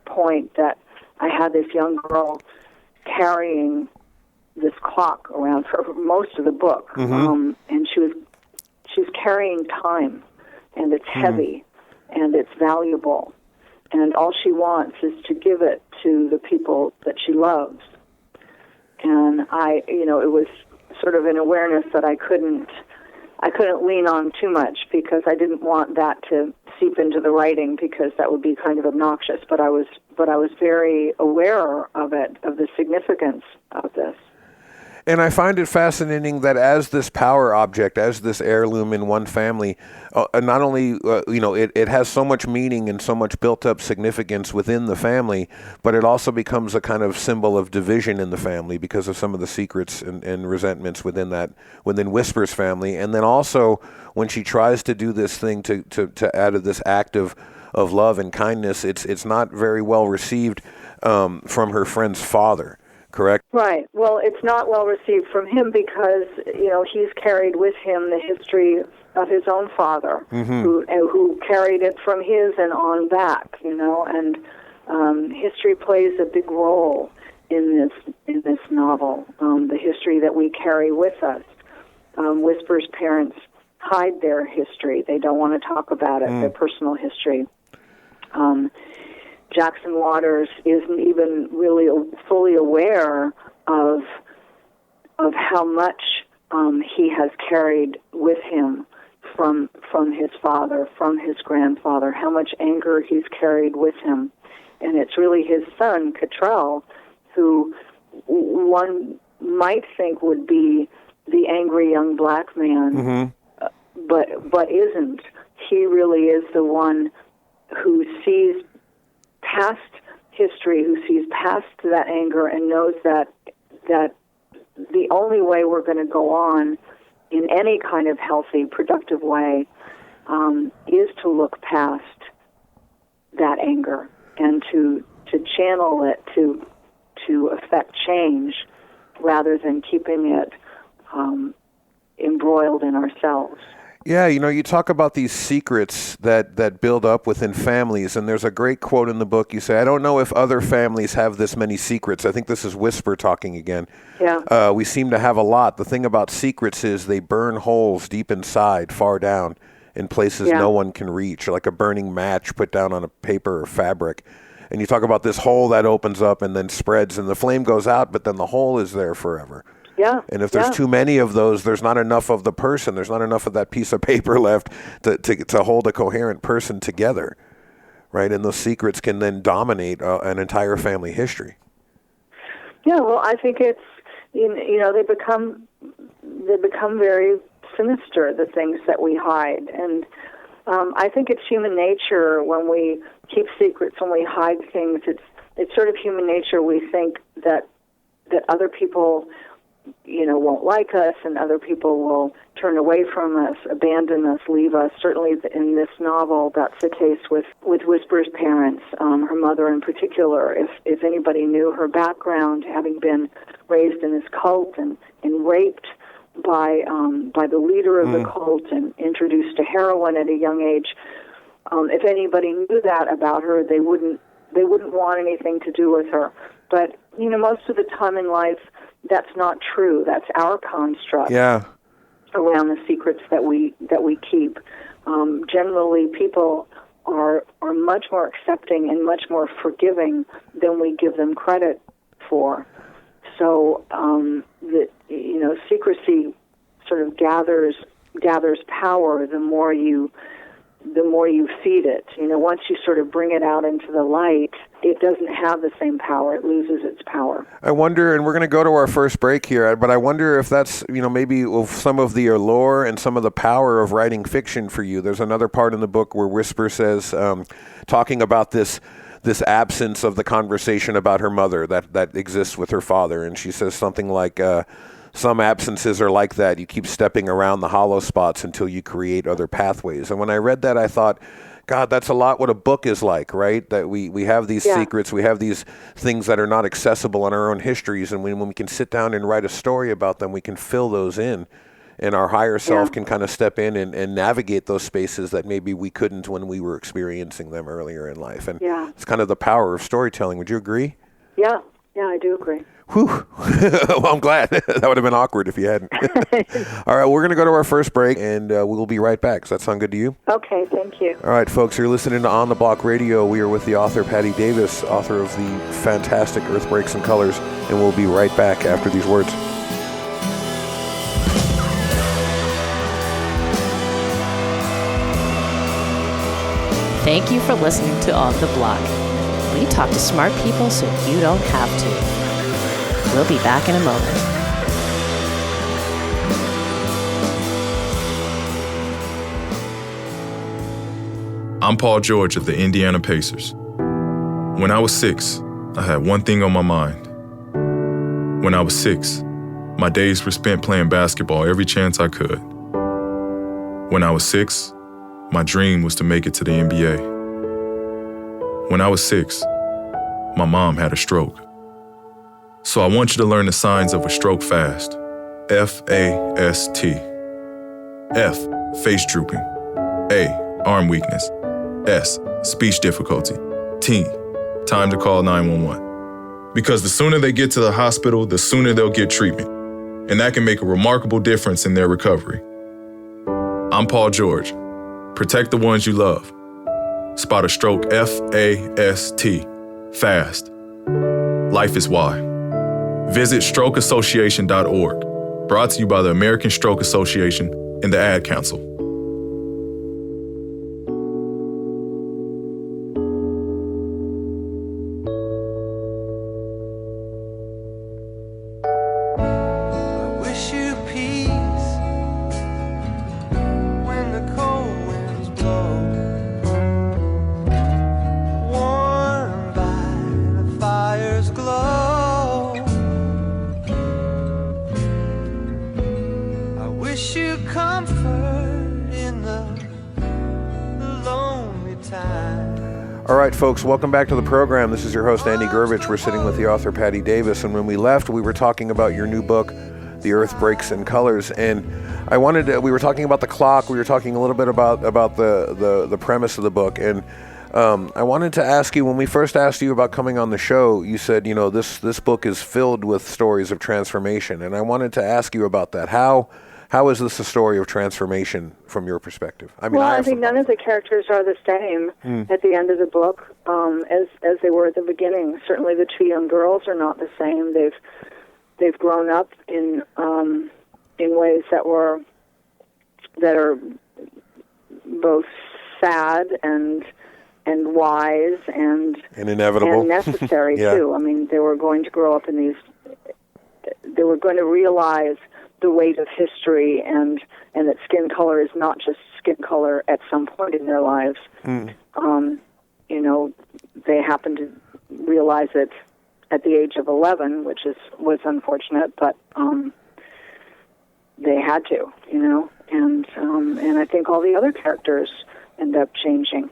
[SPEAKER 5] point that I had this young girl carrying this clock around for most of the book, and she was carrying time, and it's heavy, and it's valuable, and all she wants is to give it to the people that she loves. And it was sort of an awareness that I couldn't lean on too much, because I didn't want that to seep into the writing, because that would be kind of obnoxious. But I was very aware of it, of the significance of this.
[SPEAKER 3] And I find it fascinating that as this power object, as this heirloom in one family, not only, it has so much meaning and so much built-up significance within the family, but it also becomes a kind of symbol of division in the family because of some of the secrets and resentments within Whisper's family. And then also, when she tries to do this thing to add this act of love and kindness, it's not very well received from her friend's father. Correct?
[SPEAKER 5] Right. Well, it's not well received from him because, he's carried with him the history of his own father, who carried it from his and on back, and history plays a big role in this novel, the history that we carry with us. Whisper's parents hide their history. They don't want to talk about it, their personal history. Jackson Waters isn't even really fully aware of how much he has carried with him from his father, from his grandfather, how much anger he's carried with him. And it's really his son, Cottrell, who one might think would be the angry young black man, but isn't. He really is the one who sees past history, who sees past that anger and knows that the only way we're going to go on in any kind of healthy, productive way is to look past that anger and to channel it to affect change rather than keeping it embroiled in ourselves.
[SPEAKER 3] Yeah, you talk about these secrets that build up within families, and there's a great quote in the book. You say, I don't know if other families have this many secrets. I think this is Whisper talking again.
[SPEAKER 5] Yeah.
[SPEAKER 3] We seem to have a lot. The thing about secrets is they burn holes deep inside, far down, in places no one can reach, like a burning match put down on a paper or fabric. And you talk about this hole that opens up and then spreads, and the flame goes out, but then the hole is there forever.
[SPEAKER 5] Yeah.
[SPEAKER 3] And if there's too many of those, there's not enough of the person. There's not enough of that piece of paper left to hold a coherent person together, right? And those secrets can then dominate an entire family history.
[SPEAKER 5] Yeah, well, I think it's they become very sinister, the things that we hide, and I think it's human nature when we keep secrets, when we hide things. It's sort of human nature. We think that other people won't like us, and other people will turn away from us, abandon us, leave us. Certainly in this novel, that's the case with Whisper's parents, her mother in particular. If anybody knew her background, having been raised in this cult and raped by the leader of the cult and introduced to heroin at a young age, if anybody knew that about her, they wouldn't want anything to do with her. But most of the time in life, that's not true. That's our construct around the secrets that we keep. Generally, people are much more accepting and much more forgiving than we give them credit for. So secrecy sort of gathers power the more you feed it. Once you sort of bring it out into the light, it doesn't have the same power. It loses its power.
[SPEAKER 3] I wonder, and we're going to go to our first break here, but I wonder if that's, maybe some of the allure and some of the power of writing fiction for you. There's another part in the book where Whisper says, talking about this absence of the conversation about her mother that exists with her father, and she says something like, some absences are like that. You keep stepping around the hollow spots until you create other pathways. And when I read that, I thought, God, that's a lot what a book is like, right? That we have these secrets, we have these things that are not accessible in our own histories, and when we can sit down and write a story about them, we can fill those in, and our higher self can kind of step in and navigate those spaces that maybe we couldn't when we were experiencing them earlier in life. And it's kind of the power of storytelling. Would you agree?
[SPEAKER 5] Yeah, I do agree.
[SPEAKER 3] Whew. Well, I'm glad. That would have been awkward if you hadn't. All right, we're going to go to our first break, and we'll be right back. Does that sound good to you?
[SPEAKER 5] Okay, thank you.
[SPEAKER 3] All right, folks, you're listening to On the Block Radio. We are with the author, Patti Davis, author of the fantastic Earth Breaks and Colors, and we'll be right back after these words.
[SPEAKER 4] Thank you for listening to On the Block. We talk to smart people so you don't have to. We'll be back in a moment.
[SPEAKER 6] I'm Paul George of the Indiana Pacers. When I was 6, I had one thing on my mind. When I was 6, my days were spent playing basketball every chance I could. When I was 6, my dream was to make it to the NBA. When I was 6, my mom had a stroke. So I want you to learn the signs of a stroke fast. F-A-S-T. F, face drooping. A, arm weakness. S, speech difficulty. T, time to call 911. Because the sooner they get to the hospital, the sooner they'll get treatment. And that can make a remarkable difference in their recovery. I'm Paul George. Protect the ones you love. Spot a stroke F-A-S-T. Fast. Life is why. Visit strokeassociation.org. Brought to you by the American Stroke Association and the Ad Council.
[SPEAKER 3] All right, folks, welcome back to the program. This is your host, Andy Gurvich. We're sitting with the author, Patti Davis, and when we left, we were talking about your new book, The Earth Breaks in Colors, and we were talking about the clock, we were talking a little bit about the premise of the book, and I wanted to ask you, when we first asked you about coming on the show, you said, this book is filled with stories of transformation, and I wanted to ask you about that. How is this a story of transformation from your perspective?
[SPEAKER 5] I think none of the characters are the same at the end of the book as they were at the beginning. Certainly, the two young girls are not the same. They've grown up in ways that are both sad and wise and
[SPEAKER 3] inevitable
[SPEAKER 5] and necessary too. I mean, they were going to grow up in these. They were going to realize the weight of history and that skin color is not just skin color at some point in their lives. They happened to realize it at the age of 11, which was unfortunate, but they had to, and I think all the other characters end up changing.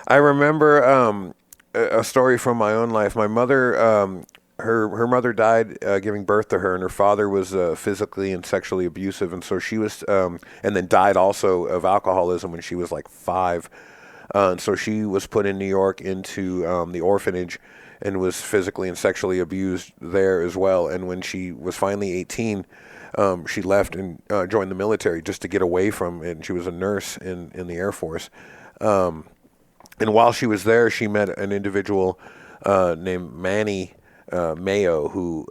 [SPEAKER 3] I remember a story from my own life. My mother, her mother died giving birth to her, and her father was physically and sexually abusive, and so she was, and then died also of alcoholism when she was like 5. And so she was put in New York into the orphanage and was physically and sexually abused there as well. And when she was finally 18, she left and joined the military just to get away from it. And she was a nurse in the Air Force. And while she was there, she met an individual named Manny Mayo, who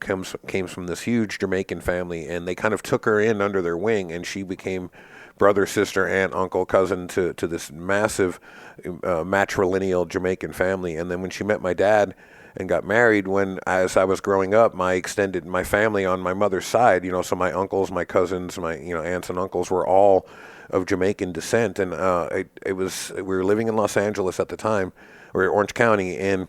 [SPEAKER 3] came from this huge Jamaican family, and they kind of took her in under their wing, and she became brother, sister, aunt, uncle, cousin to this massive matrilineal Jamaican family. And then when she met my dad and got married, as I was growing up, my family on my mother's side, so my uncles, my cousins, my aunts and uncles were all of Jamaican descent, and we were living in Los Angeles at the time, or Orange County, and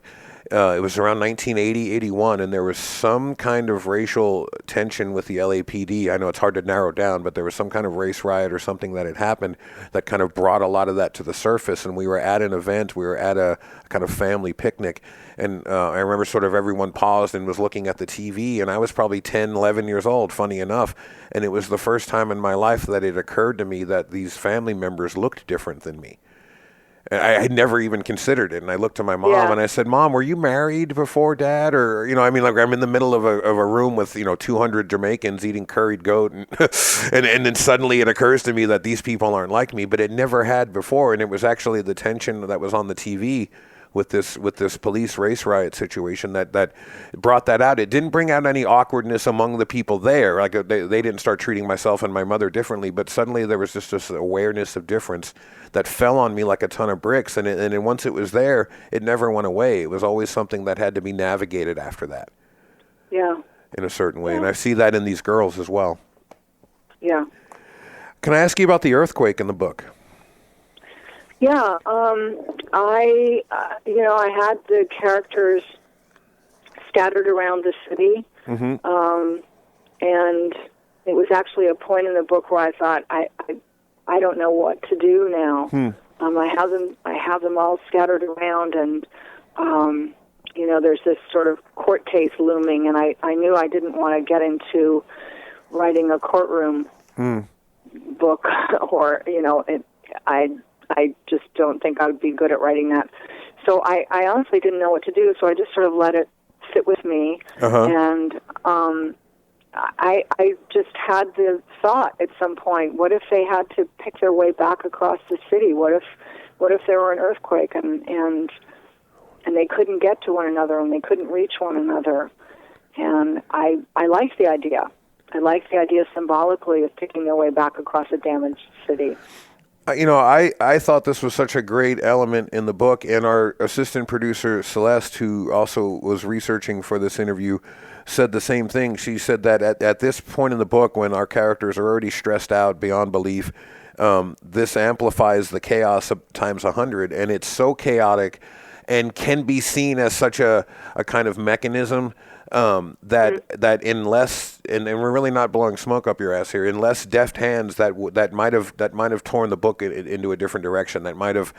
[SPEAKER 3] It was around 1980, 81, and there was some kind of racial tension with the LAPD. I know it's hard to narrow down, but there was some kind of race riot or something that had happened that kind of brought a lot of that to the surface. And we were at an event, we were at a kind of family picnic, and I remember sort of everyone paused and was looking at the TV, and I was probably 10, 11 years old, funny enough, and it was the first time in my life that it occurred to me that these family members looked different than me. I had never even considered it, and I looked to my mom and I said, "Mom, were you married before Dad?" Or, I mean, like I'm in the middle of a room with 200 Jamaicans eating curried goat, and and then suddenly it occurs to me that these people aren't like me, but it never had before, and it was actually the tension that was on the TV with this police race riot situation that brought that out. It didn't bring out any awkwardness among the people there. Like they didn't start treating myself and my mother differently, but suddenly there was just this awareness of difference that fell on me like a ton of bricks. And then once it was there, it never went away. It was always something that had to be navigated after that.
[SPEAKER 5] Yeah.
[SPEAKER 3] In a certain way. And I see that in these girls as well.
[SPEAKER 5] Yeah.
[SPEAKER 3] Can I ask you about the earthquake in the book?
[SPEAKER 5] Yeah, I had the characters scattered around the city, and it was actually a point in the book where I thought, I don't know what to do now. I have them all scattered around, and there's this sort of court case looming, and I knew I didn't want to get into writing a courtroom book, or I just don't think I would be good at writing that. So I honestly didn't know what to do, so I just sort of let it sit with me. And I just had the thought at some point, what if they had to pick their way back across the city? What if there were an earthquake and they couldn't get to one another and they couldn't reach one another? And I liked the idea. I liked the idea symbolically of picking their way back across a damaged city.
[SPEAKER 3] I thought this was such a great element in the book, and our assistant producer, Celeste, who also was researching for this interview, said the same thing. She said that at this point in the book, when our characters are already stressed out beyond belief, this amplifies the chaos times 100, and it's so chaotic and can be seen as such a kind of mechanism that in less, and we're really not blowing smoke up your ass here, in less deft hands that might have torn the book into a different direction, that might have,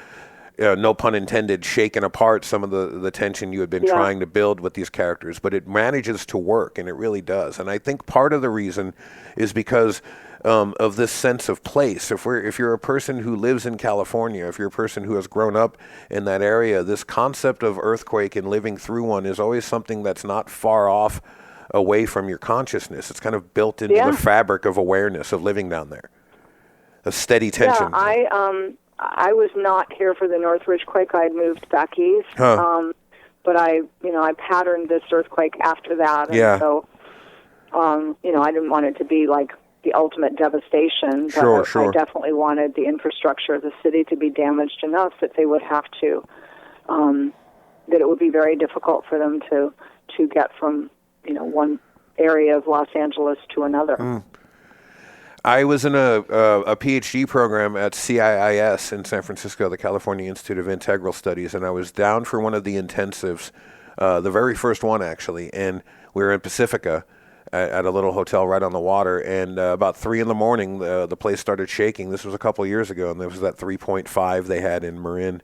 [SPEAKER 3] no pun intended, shaken apart some of the tension you had been trying to build with these characters. But it manages to work, and it really does. And I think part of the reason is because of this sense of place. If you're a person who lives in California, if you're a person who has grown up in that area, this concept of earthquake and living through one is always something that's not far off away from your consciousness. It's kind of built into the fabric of awareness of living down there. A steady tension.
[SPEAKER 5] Yeah, I was not here for the Northridge quake. I had moved back east. But I patterned this earthquake after that. And so, I didn't want it to be like the ultimate devastation, but I definitely wanted the infrastructure of the city to be damaged enough that they would have to, that it would be very difficult for them to get from, one area of Los Angeles to another.
[SPEAKER 3] I was in a PhD program at CIIS in San Francisco, the California Institute of Integral Studies, and I was down for one of the intensives, the very first one actually, and we were in Pacifica at a little hotel right on the water, and about 3 a.m, the place started shaking. This was a couple of years ago, and there was that 3.5 they had in Marin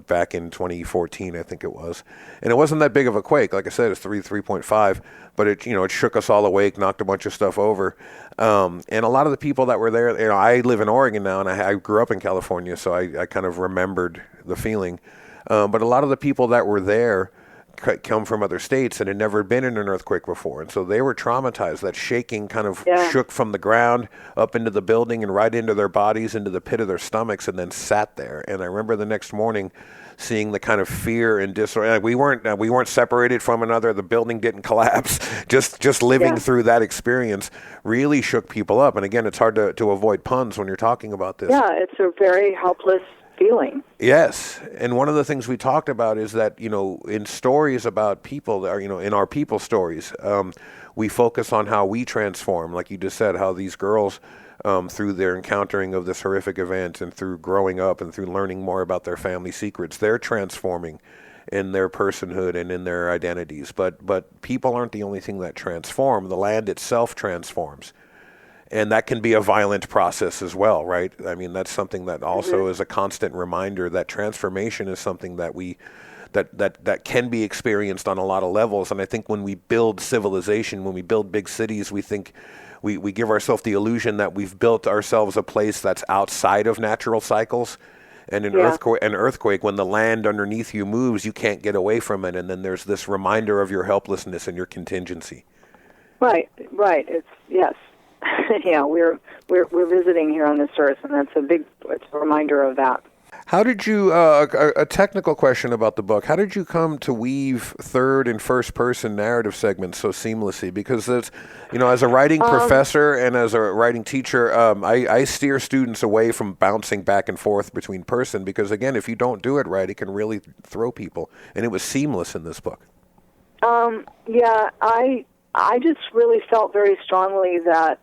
[SPEAKER 3] back in 2014, I think it was. And it wasn't that big of a quake. Like I said, it's 3.5, but it shook us all awake, knocked a bunch of stuff over. And a lot of the people that were there, I live in Oregon now, and I grew up in California, so I kind of remembered the feeling. But a lot of the people that were there come from other states and had never been in an earthquake before, and so they were traumatized. That shaking kind of shook from the ground up into the building and right into their bodies, into the pit of their stomachs, and then sat there. And I remember the next morning seeing the kind of fear and disorder. We weren't separated from another. The building didn't collapse. Just living through that experience really shook people up. And again, it's hard to avoid puns when you're talking about this.
[SPEAKER 5] Yeah, it's a very helpless feeling.
[SPEAKER 3] Yes, and one of the things we talked about is that, in stories about people, in our people stories, we focus on how we transform, like you just said, how these girls, through their encountering of this horrific event and through growing up and through learning more about their family secrets, they're transforming in their personhood and in their identities. But people aren't the only thing that transform. The land itself transforms. And that can be a violent process as well, right? I mean, that's something that also is a constant reminder that transformation is something that that can be experienced on a lot of levels. And I think when we build civilization, when we build big cities, we think we give ourselves the illusion that we've built ourselves a place that's outside of natural cycles. And an earthquake, when the land underneath you moves, you can't get away from it. And then there's this reminder of your helplessness and your contingency. Right.
[SPEAKER 5] It's yes. Yeah, we're visiting here on this earth, and it's a reminder of that.
[SPEAKER 3] How did you, a technical question about the book, how did you come to weave third and first person narrative segments so seamlessly? Because it's, as a writing professor and as a writing teacher, I steer students away from bouncing back and forth between person, because again, if you don't do it right, it can really throw people. And it was seamless in this book.
[SPEAKER 5] I just really felt very strongly that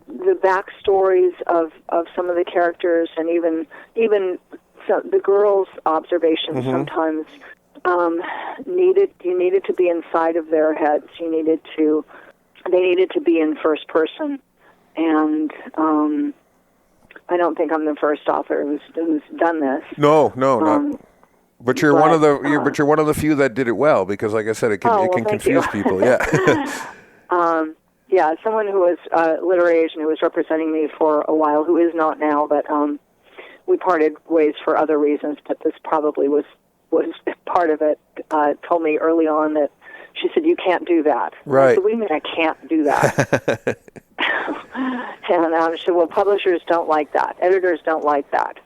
[SPEAKER 5] the backstories of some of the characters, and even the girls' observations sometimes you needed to be inside of their heads. They needed to be in first person, and I don't think I'm the first author who's done this.
[SPEAKER 3] No, not. But you're one of the few that did it well, because, like I said, it can confuse people. Yeah.
[SPEAKER 5] Someone who was a literary agent who was representing me for a while, who is not now, but we parted ways for other reasons. But this probably was part of it. Told me early on that she said, "You can't do that."
[SPEAKER 3] Right.
[SPEAKER 5] I said, "What do you mean I can't do that?" And she said, "Well, publishers don't like that. Editors don't like that."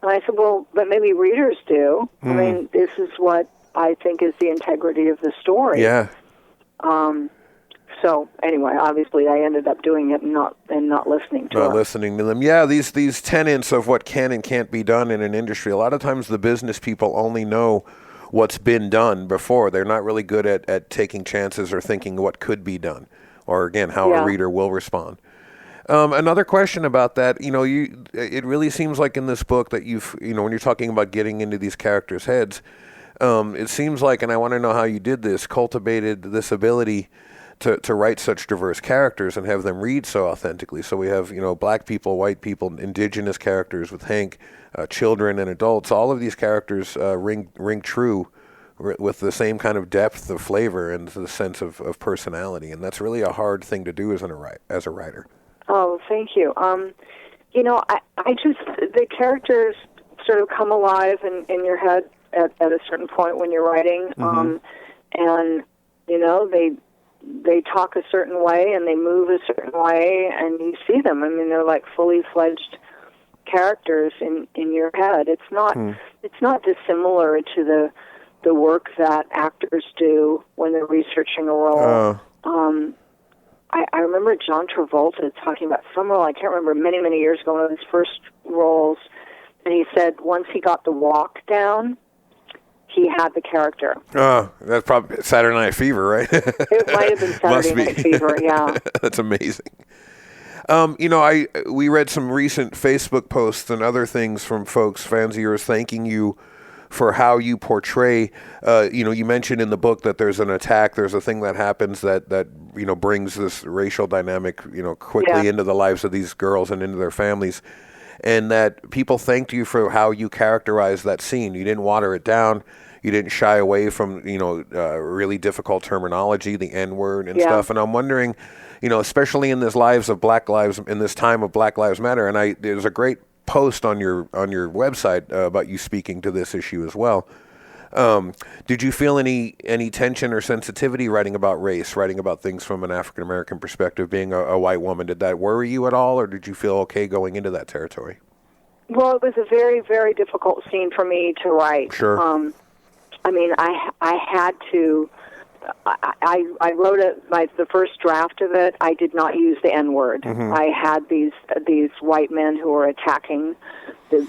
[SPEAKER 5] And I said, well, but maybe readers do. I mean, this is what I think is the integrity of the story.
[SPEAKER 3] Yeah.
[SPEAKER 5] So anyway, obviously, I ended up doing it and not listening to her.
[SPEAKER 3] Not listening to them. Yeah, these tenets of what can and can't be done in an industry. A lot of times, the business people only know what's been done before. They're not really good at taking chances or thinking what could be done, or again, how a reader will respond. Another question about that, it really seems like in this book that when you're talking about getting into these characters' heads, it seems like, and I want to know how you did this, cultivated this ability to write such diverse characters and have them read so authentically. So we have, black people, white people, indigenous characters with Hank, children and adults. All of these characters ring true with the same kind of depth of flavor and the sense of personality. And that's really a hard thing to do as a writer.
[SPEAKER 5] Oh, thank you. I just, the characters sort of come alive in your head at a certain point when you're writing. And, they talk a certain way and they move a certain way, and you see them. I mean, they're like fully fledged characters in your head. It's not dissimilar to the work that actors do when they're researching a role. I remember John Travolta talking about some role, I can't remember, many, many years ago, one of his first roles, and he said once he got the walk down, he had the character. Oh,
[SPEAKER 3] that's probably Saturday Night Fever, right?
[SPEAKER 5] It might have been Saturday Night Fever, yeah.
[SPEAKER 3] That's amazing. We read some recent Facebook posts and other things from folks, fans of yours, thanking you for how you portray, you mentioned in the book that there's an attack, there's a thing that happens that brings this racial dynamic, quickly into the lives of these girls and into their families, and that people thanked you for how you characterized that scene. You didn't water it down. You didn't shy away from, really difficult terminology, the N-word and stuff. And I'm wondering, especially in this in this time of Black Lives Matter, and there's a great post on your website about you speaking to this issue as well. Did you feel any tension or sensitivity writing about race, writing about things from an African American perspective, being a white woman? Did that worry you at all, or did you feel okay going into that territory?
[SPEAKER 5] Well, it was a very, very difficult scene for me to write.
[SPEAKER 3] Sure.
[SPEAKER 5] I mean, I had to. I wrote the first draft of it. I did not use the N-word. I had these white men who were attacking the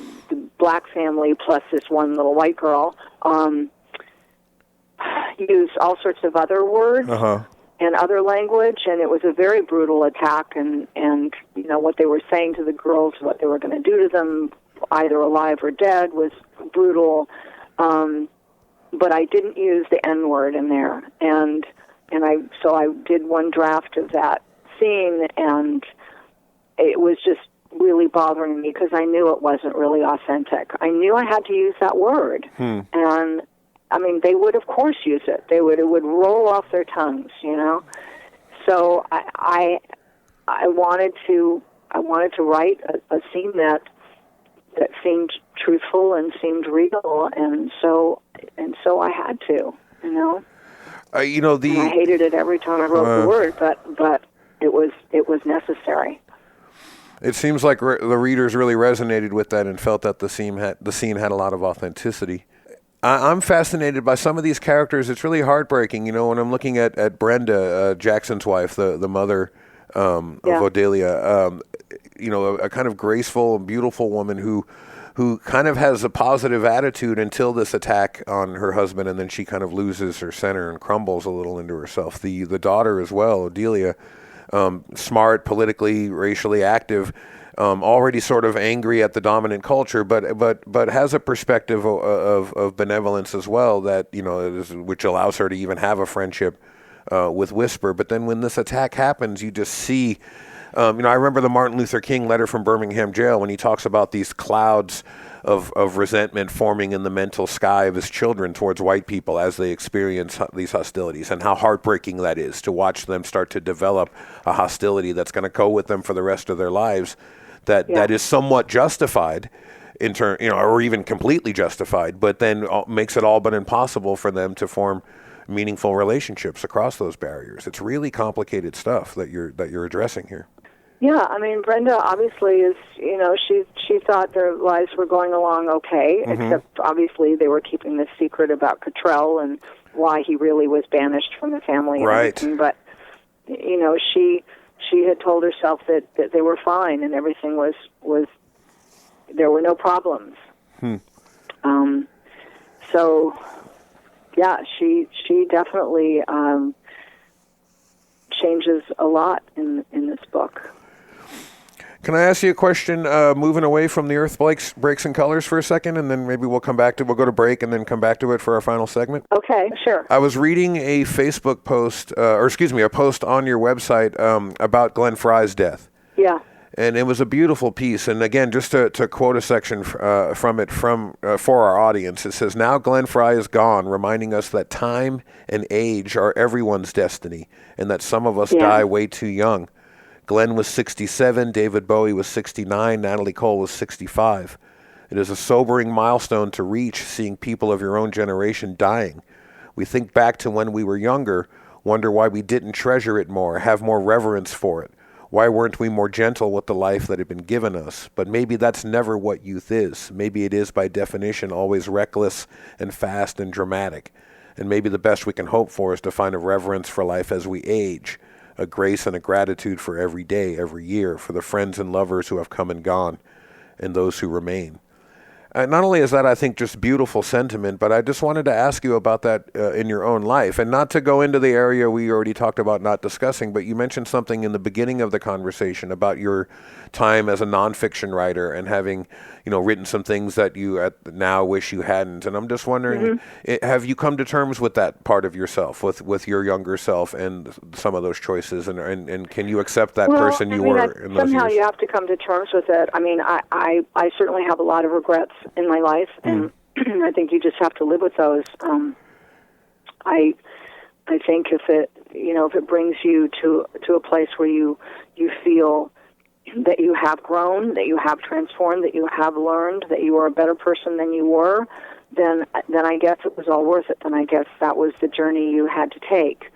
[SPEAKER 5] black family plus this one little white girl. Use all sorts of other words and other language, and it was a very brutal attack. And what they were saying to the girls, what they were going to do to them, either alive or dead, was brutal. but I didn't use the N word in there, and I did one draft of that scene, and it was just really bothering me because I knew it wasn't really authentic. I knew I had to use that word, and I mean, they would of course use it. It would roll off their tongues, you know. So I wanted to write a scene that seemed truthful and seemed real, and so I had to, you know.
[SPEAKER 3] You know,
[SPEAKER 5] and I hated it every time I wrote the word, but it was necessary.
[SPEAKER 3] It seems like the readers really resonated with that and felt that the scene had a lot of authenticity. I'm fascinated by some of these characters. It's really heartbreaking, you know, when I'm looking at Brenda, Jackson's wife, the mother of Odelia, you know, a kind of graceful and beautiful woman who kind of has a positive attitude until this attack on her husband, and then she kind of loses her center and crumbles a little into herself. The daughter as well, Odelia, smart, politically, racially active, already sort of angry at the dominant culture, but has a perspective of benevolence as well that, you know, which allows her to even have a friendship with Whisper. But then when this attack happens, you just see, you know, I remember the Martin Luther King letter from Birmingham jail when he talks about these clouds of resentment forming in the mental sky of his children towards white people as they experience these hostilities, and how heartbreaking that is to watch them start to develop a hostility that's going to go with them for the rest of their lives, that is somewhat justified in turn, you know, or even completely justified, but then makes it all but impossible for them to form meaningful relationships across those barriers. It's really complicated stuff that you're addressing here.
[SPEAKER 5] Yeah, I mean, Brenda obviously is, you know, she thought their lives were going along okay, except obviously they were keeping this secret about Cottrell and why he really was banished from the family.
[SPEAKER 3] Right.
[SPEAKER 5] And everything. But, you know, she had told herself that they were fine and everything was there were no problems. So, yeah, she definitely changes a lot in this book.
[SPEAKER 3] Can I ask you a question, moving away from the Earth Breaks and Colors for a second, and then maybe we'll go to break and then come back to it for our final segment?
[SPEAKER 5] Okay, sure.
[SPEAKER 3] I was reading a Facebook post, a post on your website about Glenn Frey's death.
[SPEAKER 5] Yeah.
[SPEAKER 3] And it was a beautiful piece. And again, just to quote a section from it for our audience, it says, "Now Glenn Frey is gone, reminding us that time and age are everyone's destiny, and that some of us die way too young. Glenn was 67, David Bowie was 69, Natalie Cole was 65. It is a sobering milestone to reach, seeing people of your own generation dying. We think back to when we were younger, wonder why we didn't treasure it more, have more reverence for it. Why weren't we more gentle with the life that had been given us? But maybe that's never what youth is. Maybe it is by definition always reckless and fast and dramatic. And maybe the best we can hope for is to find a reverence for life as we age, a grace and a gratitude for every day, every year, for the friends and lovers who have come and gone, and those who remain." Not only is that, I think, just beautiful sentiment, but I just wanted to ask you about that in your own life, and not to go into the area we already talked about not discussing, but you mentioned something in the beginning of the conversation about your time as a nonfiction writer and having, you know, written some things that you now wish you hadn't. And I'm just wondering, have you come to terms with that part of yourself, with your younger self and some of those choices, and can you accept that person you were in those
[SPEAKER 5] somehow
[SPEAKER 3] years?
[SPEAKER 5] You have to come to terms with it. I mean, I certainly have a lot of regrets in my life, and I think you just have to live with those. I think if it brings you to a place where you feel that you have grown, that you have transformed, that you have learned, that you are a better person than you were, then I guess it was all worth it. Then I guess that was the journey you had to take.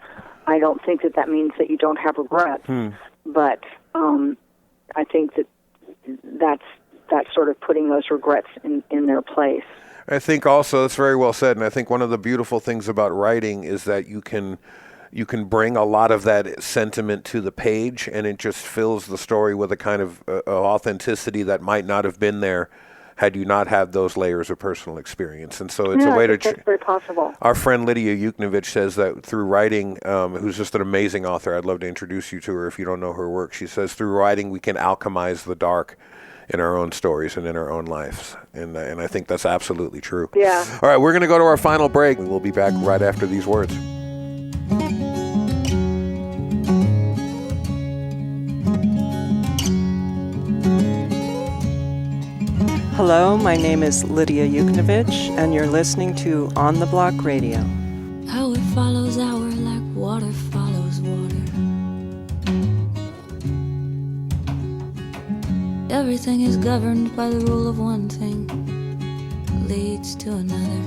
[SPEAKER 5] I don't think that means that you don't have regrets, but I think that's sort of putting those regrets in their place.
[SPEAKER 3] I think also that's very well said, and I think one of the beautiful things about writing is that you can bring a lot of that sentiment to the page, and it just fills the story with a kind of authenticity that might not have been there had you not had those layers of personal experience. And so it's
[SPEAKER 5] Yeah,
[SPEAKER 3] a way
[SPEAKER 5] I
[SPEAKER 3] to...
[SPEAKER 5] think that's very possible.
[SPEAKER 3] Our friend Lydia Yuknovich says that through writing, who's just an amazing author, I'd love to introduce you to her if you don't know her work. She says through writing we can alchemize the dark in our own stories and in our own lives. And I think that's absolutely true.
[SPEAKER 5] Yeah.
[SPEAKER 3] All right, we're going to go to our final break. We'll be back right after these words.
[SPEAKER 7] Hello, my name is Lydia Yuknovich, and you're listening to On the Block Radio.
[SPEAKER 2] Hour follows hour like water follows water. Everything is governed by the rule of one thing, leads to another.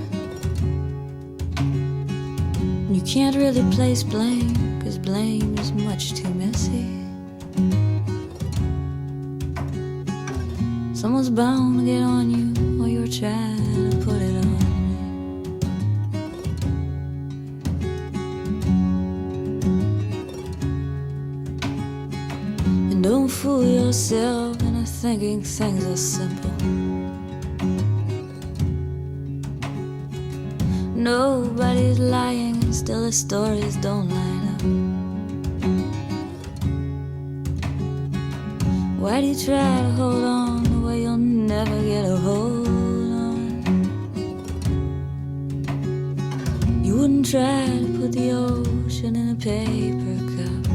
[SPEAKER 2] You can't really place blame, 'cause blame is much too messy. Someone's bound to get on you while you're trying to put it on me. And don't fool yourself into thinking things are simple. Nobody's lying and still the stories don't line up. Why do you try to hold on the way you'll never get a hold on? You wouldn't try to put the ocean in a paper cup.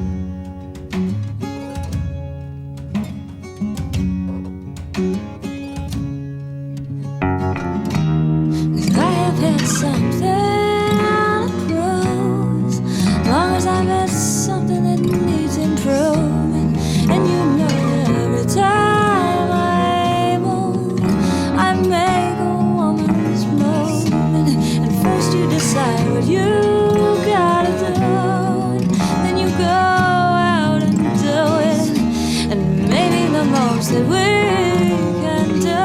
[SPEAKER 2] I have had something to prove, as long as I've had something that needs improvement. And you know every time I move, I make a woman's move. And first you decide what you gotta do, then you go out and do it. And maybe the most that we can do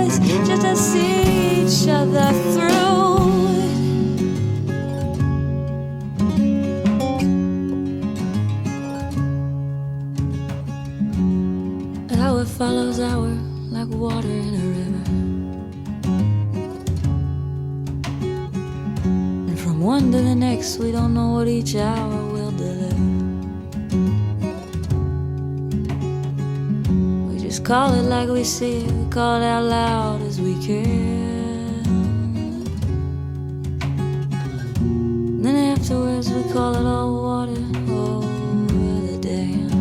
[SPEAKER 2] is just to see each other through it. Hour follows hour like water in a river. And from one to the next we don't know what each hour will deliver. We just call it like we see it, we call it out loud as we can. Then afterwards we call it all water over the dam.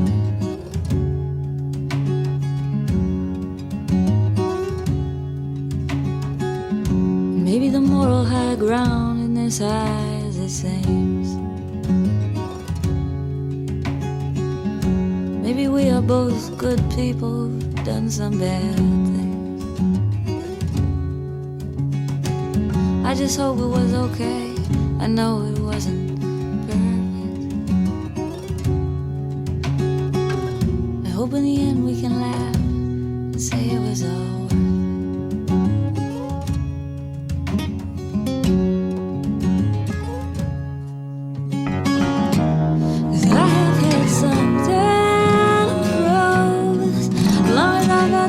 [SPEAKER 2] Maybe the moral high ground isn't as high as it seems. Maybe we are both good people who've done some bad things. I just hope it was okay. I know it wasn't perfect. I hope in the end we can laugh and say it was all worth it.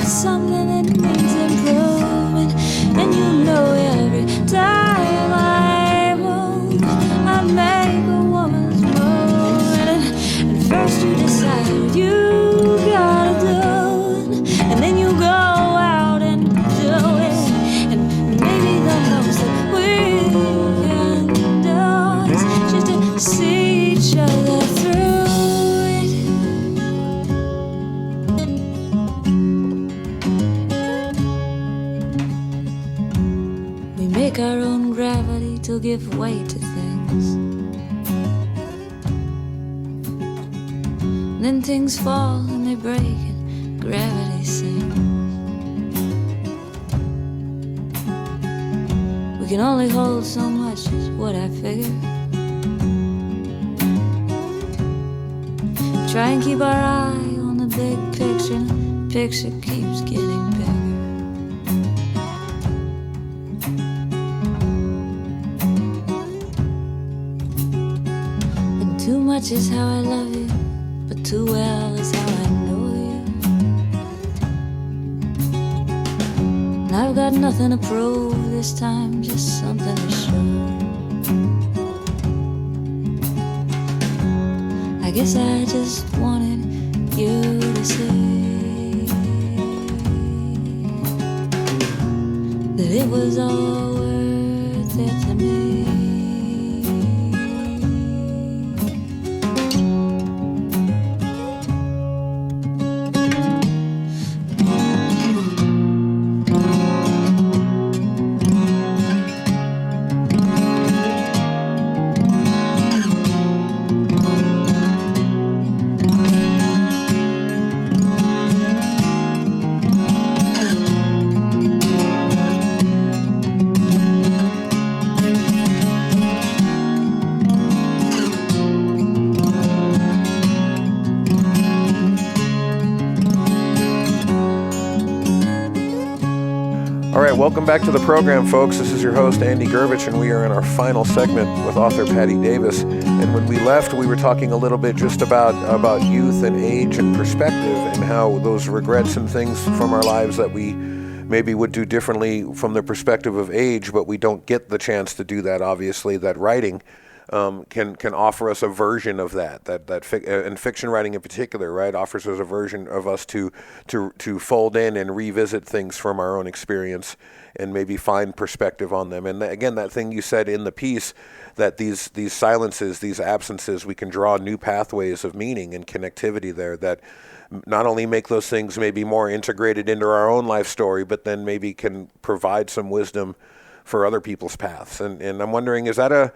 [SPEAKER 2] Something that needs improvement. And you know every time I move, I make a woman's move. And first you decide what you gotta do, and then you go out and do it. And maybe the most that we can do is just to see each other through. Make our own gravity to give weight to things. Then things fall and they break and gravity sinks. We can only hold so much is what I figure. Try and keep our eye on the big picture, and the picture keeps getting bigger. Too much is how I love you, but too well is how I know you. And I've got nothing to prove this time, just something to show. I guess I just wanted you to see that it was all worth it to me.
[SPEAKER 3] Welcome back to the program, folks. This is your host, Andy Gurvich, and we are in our final segment with author Patti Davis. And when we left, we were talking a little bit just about youth and age and perspective and how those regrets and things from our lives that we maybe would do differently from the perspective of age, but we don't get the chance to do that, obviously, that writing can offer us a version of that and fiction writing in particular, right, offers us a version of us to fold in and revisit things from our own experience and maybe find perspective on them. And again, that thing you said in the piece, that these silences, these absences, we can draw new pathways of meaning and connectivity there that not only make those things maybe more integrated into our own life story, but then maybe can provide some wisdom for other people's paths. And I'm wondering, is that a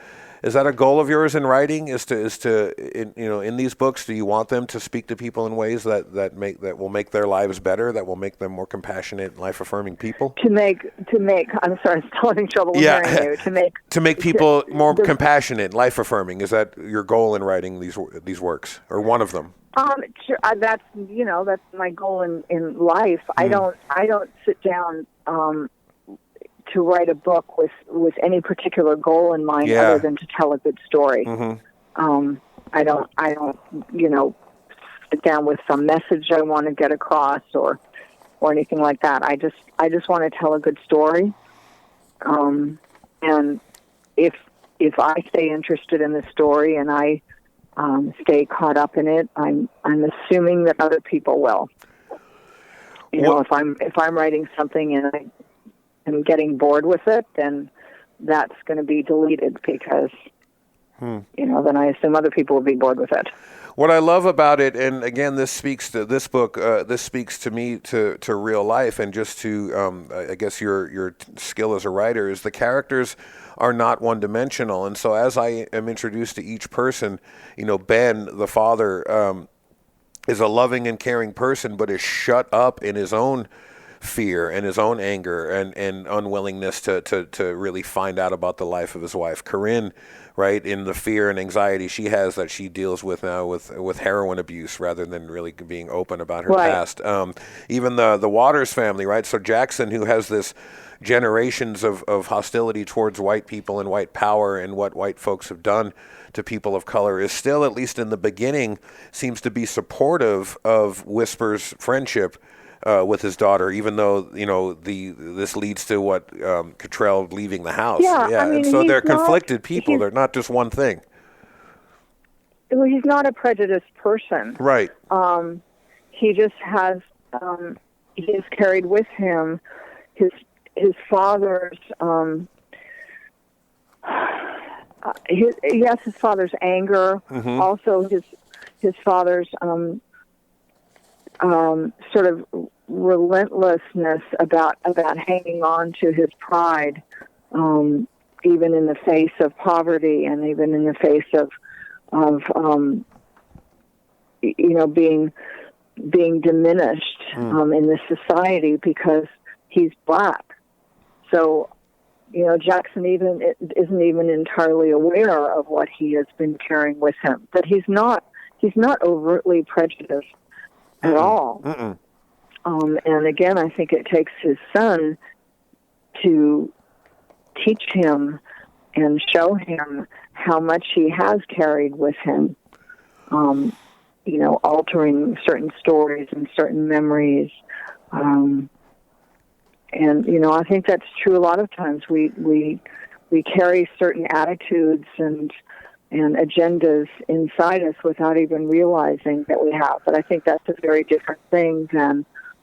[SPEAKER 3] goal of yours in writing? In these books, do you want them to speak to people in ways that will make their lives better, that will make them more compassionate, life-affirming people?
[SPEAKER 5] To make. I'm sorry, I'm still having trouble hearing you. To make
[SPEAKER 3] people more compassionate, life-affirming. Is that your goal in writing these works, or one of them?
[SPEAKER 5] Sure, that's my goal in life. I don't sit down to write a book with any particular goal in mind other than to tell a good story. Mm-hmm. I don't sit down with some message I want to get across or anything like that. I just want to tell a good story. And if I stay interested in the story and I stay caught up in it, I'm assuming that other people will. If I'm writing something and I am getting bored with it, then that's going to be deleted because, then I assume other people will be bored with it.
[SPEAKER 3] What I love about it, and again, this speaks to this book, this speaks to me to real life and just to, I guess, your skill as a writer, is the characters are not one-dimensional. And so as I am introduced to each person, Ben, the father, is a loving and caring person, but is shut up in his own fear and his own anger and unwillingness to really find out about the life of his wife. Corinne, right, in the fear and anxiety she has that she deals with now with heroin abuse rather than really being open about her past. Even the Waters family, right? So Jackson, who has this generations of hostility towards white people and white power and what white folks have done to people of color, is still, at least in the beginning, seems to be supportive of Whisper's friendship with his daughter, even though this leads to what Cottrell leaving the house. And so they're conflicted people. They're not just one thing.
[SPEAKER 5] Well, he's not a prejudiced person,
[SPEAKER 3] right?
[SPEAKER 5] He just has he has carried with him his father's his father's anger, also his father's sort of relentlessness about hanging on to his pride, even in the face of poverty and even in the face of being diminished in this society because he's black. So, Jackson isn't even entirely aware of what he has been carrying with him. But he's not overtly prejudiced at all. And again, I think it takes his son to teach him and show him how much he has carried with him, altering certain stories and certain memories, I think that's true a lot of times. We carry certain attitudes and agendas inside us without even realizing that we have. But I think that's a very different thing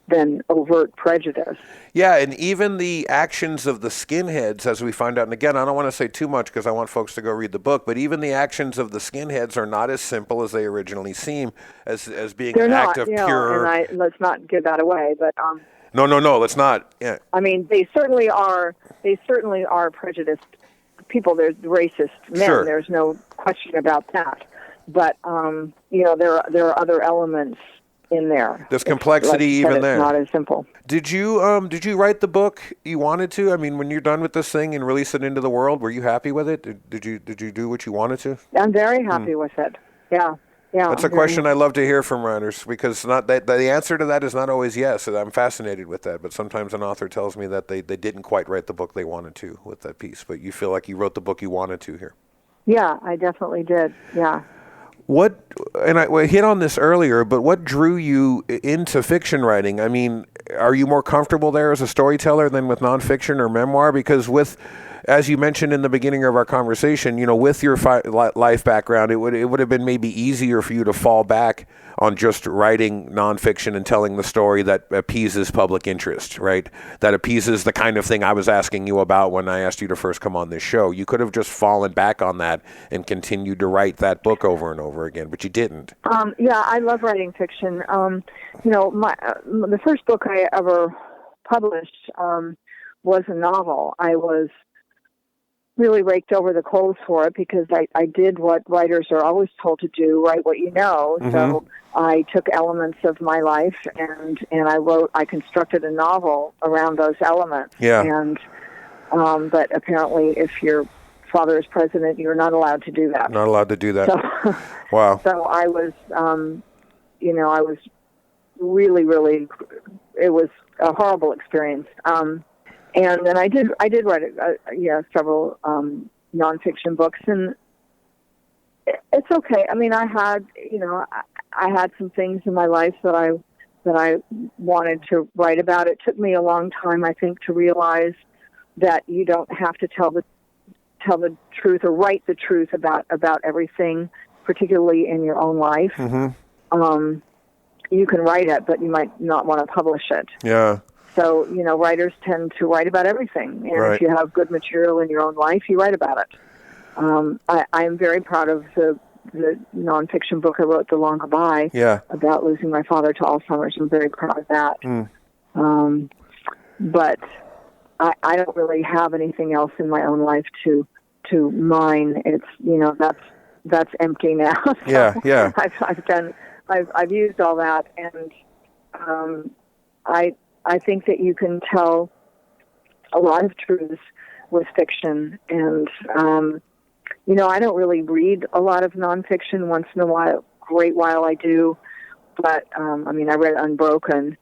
[SPEAKER 5] than overt prejudice.
[SPEAKER 3] Yeah, and even the actions of the skinheads, as we find out, and again, I don't want to say too much because I want folks to go read the book, but even the actions of the skinheads are not as simple as they originally seem, as being
[SPEAKER 5] They're
[SPEAKER 3] an
[SPEAKER 5] not,
[SPEAKER 3] act of pure...
[SPEAKER 5] and let's not give that away, but...
[SPEAKER 3] No, let's not. Yeah.
[SPEAKER 5] I mean, they certainly are prejudiced people. There's racist men.
[SPEAKER 3] Sure.
[SPEAKER 5] There's no question about that. But, there are other elements in there.
[SPEAKER 3] There's complexity even there.
[SPEAKER 5] It's not as simple.
[SPEAKER 3] Did you write the book you wanted to? I mean, when you're done with this thing and release it into the world, were you happy with it? Did you do what you wanted to?
[SPEAKER 5] I'm very happy with it. Yeah.
[SPEAKER 3] That's a question I love to hear from writers, because the answer to that is not always yes. And I'm fascinated with that. But sometimes an author tells me that they didn't quite write the book they wanted to with that piece. But you feel like you wrote the book you wanted to here.
[SPEAKER 5] Yeah, I definitely did. Yeah.
[SPEAKER 3] I hit on this earlier, but what drew you into fiction writing? I mean, are you more comfortable there as a storyteller than with nonfiction or memoir? Because as you mentioned in the beginning of our conversation, with your life background, it would have been maybe easier for you to fall back on just writing nonfiction and telling the story that appeases public interest, right? That appeases the kind of thing I was asking you about when I asked you to first come on this show. You could have just fallen back on that and continued to write that book over and over again, but you didn't.
[SPEAKER 5] Yeah, I love writing fiction. The first book I ever published was a novel. I was really raked over the coals for it because I did what writers are always told to do, write what you know. Mm-hmm. So I took elements of my life and I constructed a novel around those elements.
[SPEAKER 3] Yeah.
[SPEAKER 5] And but apparently if your father is president, you're not allowed to do that.
[SPEAKER 3] Not allowed to do that.
[SPEAKER 5] So,
[SPEAKER 3] wow.
[SPEAKER 5] So I was, I was really, really, it was a horrible experience. And then I did write several nonfiction books, and it's okay. I mean, I had some things in my life that I wanted to write about. It took me a long time, I think, to realize that you don't have to tell the truth or write the truth about everything, particularly in your own life. Mm-hmm. You can write it, but you might not want to publish it.
[SPEAKER 3] Yeah.
[SPEAKER 5] So, writers tend to write about everything. And
[SPEAKER 3] right.
[SPEAKER 5] If you have good material in your own life, you write about it. I am very proud of the nonfiction book I wrote, The Long Goodbye, about losing my father to Alzheimer's. I'm very proud of that. Mm. But I don't really have anything else in my own life to mine. It's, that's empty now. So
[SPEAKER 3] yeah.
[SPEAKER 5] I've used all that, and I think that you can tell a lot of truths with fiction, and I don't really read a lot of nonfiction. Once in a while, great while I do, but I read Unbroken,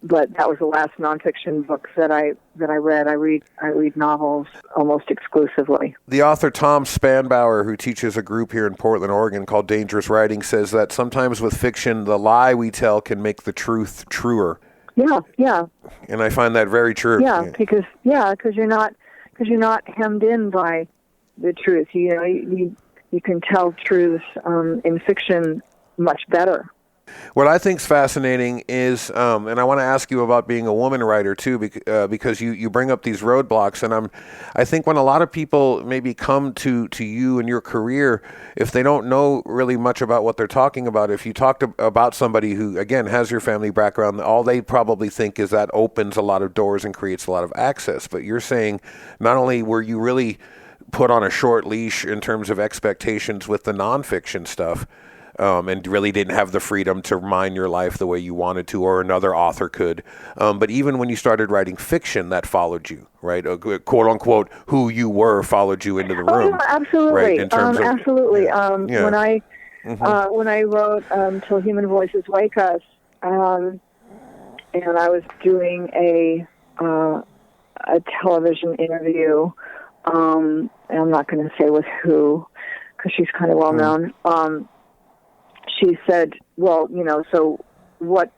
[SPEAKER 5] but that was the last nonfiction book that I read. I read novels almost exclusively.
[SPEAKER 3] The author Tom Spanbauer, who teaches a group here in Portland, Oregon called Dangerous Writing, says that sometimes with fiction, the lie we tell can make the truth truer.
[SPEAKER 5] Yeah.
[SPEAKER 3] And I find that very true.
[SPEAKER 5] Yeah, because you're not hemmed in by the truth. You can tell truths in fiction much better.
[SPEAKER 3] What I think is fascinating is, and I want to ask you about being a woman writer too, because you bring up these roadblocks, and I think when a lot of people maybe come to you and your career, if they don't know really much about what they're talking about, if you talk about somebody who again has your family background, all they probably think is that opens a lot of doors and creates a lot of access. But you're saying not only were you really put on a short leash in terms of expectations with the nonfiction stuff, and really didn't have the freedom to mine your life the way you wanted to, or another author could. But even when you started writing fiction, that followed you, right? Quote unquote, who you were followed you into the room.
[SPEAKER 5] Oh, absolutely.
[SPEAKER 3] Right? In terms of,
[SPEAKER 5] absolutely. When I wrote Till Human Voices Wake Us, and I was doing a television interview, and I'm not going to say with who, because she's kind of well known. She said, well, so what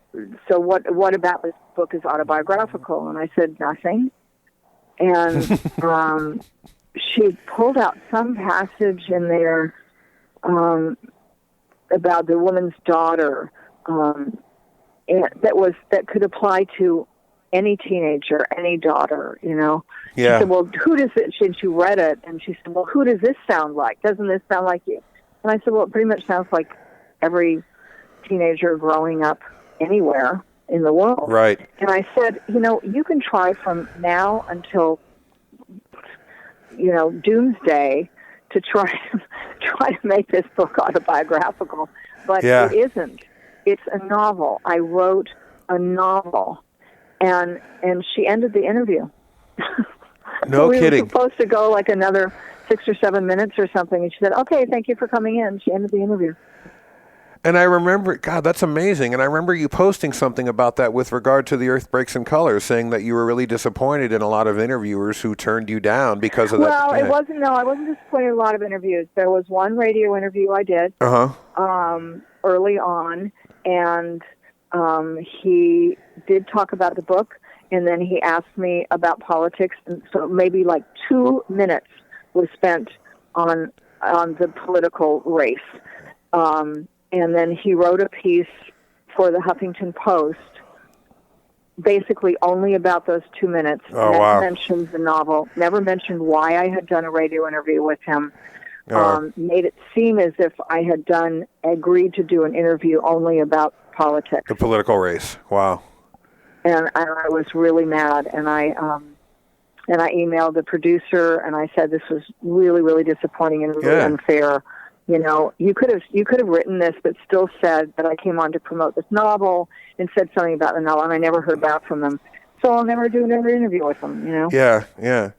[SPEAKER 5] about this book is autobiographical? And I said, nothing. And she pulled out some passage in there about the woman's daughter, and that could apply to any teenager, any daughter, you know.
[SPEAKER 3] Yeah.
[SPEAKER 5] She said, well, who does it, and she read it, and she said, well, who does this sound like? Doesn't this sound like you? And I said, well, it pretty much sounds like every teenager growing up anywhere in the world.
[SPEAKER 3] Right.
[SPEAKER 5] And I said, you know, you can try from now until, you know, doomsday to try to make this book autobiographical, but it isn't. It's a novel. I wrote a novel, and she ended the interview.
[SPEAKER 3] No
[SPEAKER 5] we
[SPEAKER 3] kidding.
[SPEAKER 5] were supposed to go like another 6 or 7 minutes or something, and she said, okay, thank you for coming in. She ended the interview.
[SPEAKER 3] And I remember, God, that's amazing. And I remember you posting something about that with regard to The Earth Breaks in Colors, saying that you were really disappointed in a lot of interviewers who turned you down because of that.
[SPEAKER 5] Well, I wasn't disappointed in a lot of interviews. There was one radio interview I did early on, and he did talk about the book, and then he asked me about politics, and so maybe like 2 minutes was spent on the political race. And then he wrote a piece for the Huffington Post, basically only about those 2 minutes.
[SPEAKER 3] Oh,
[SPEAKER 5] never
[SPEAKER 3] wow.
[SPEAKER 5] mentioned the novel, never mentioned why I had done a radio interview with him. Made it seem as if I had agreed to do an interview only about politics.
[SPEAKER 3] The political race. Wow.
[SPEAKER 5] And I was really mad, and I emailed the producer, and I said this was really, really disappointing and really unfair. You know, you could have written this, but still said that I came on to promote this novel and said something about the novel, and I never heard back from them. So I'll never do another interview with them. You know.
[SPEAKER 3] Yeah.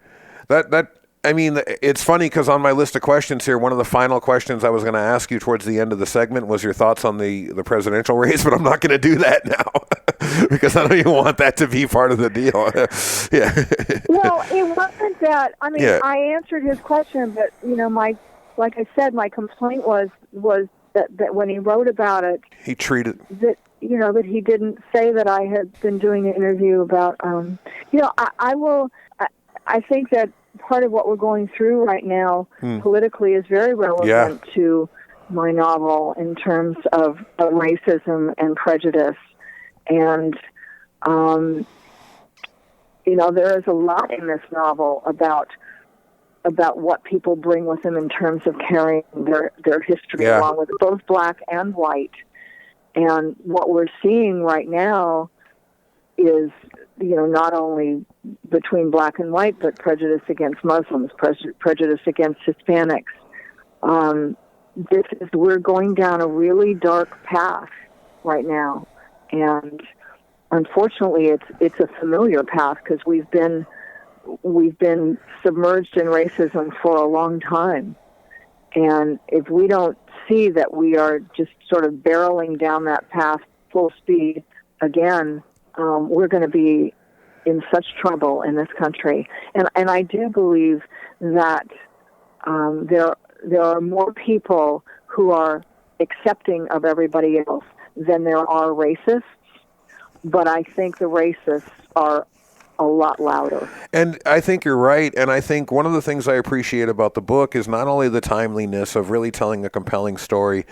[SPEAKER 3] I mean, it's funny because on my list of questions here, one of the final questions I was going to ask you towards the end of the segment was your thoughts on the presidential race, but I'm not going to do that now because I don't even want that to be part of the deal. Yeah.
[SPEAKER 5] Well, it wasn't that. I mean, I answered his question, but you know, like I said, my complaint was that when he wrote about it,
[SPEAKER 3] he treated
[SPEAKER 5] that that he didn't say that I had been doing an interview about. I think that part of what we're going through right now politically is very relevant to my novel in terms of racism and prejudice, and there is a lot in this novel about what people bring with them in terms of carrying their history along with it, both black and white. And what we're seeing right now is, not only between black and white, but prejudice against Muslims, prejudice against Hispanics. We're going down a really dark path right now. And unfortunately, it's a familiar path because we've been submerged in racism for a long time. And if we don't see that we are just sort of barreling down that path full speed again, we're going to be in such trouble in this country. And I do believe that there are more people who are accepting of everybody else than there are racists. But I think the racists are a lot louder.
[SPEAKER 3] And I think you're right. And I think one of the things I appreciate about the book is not only the timeliness of really telling a compelling story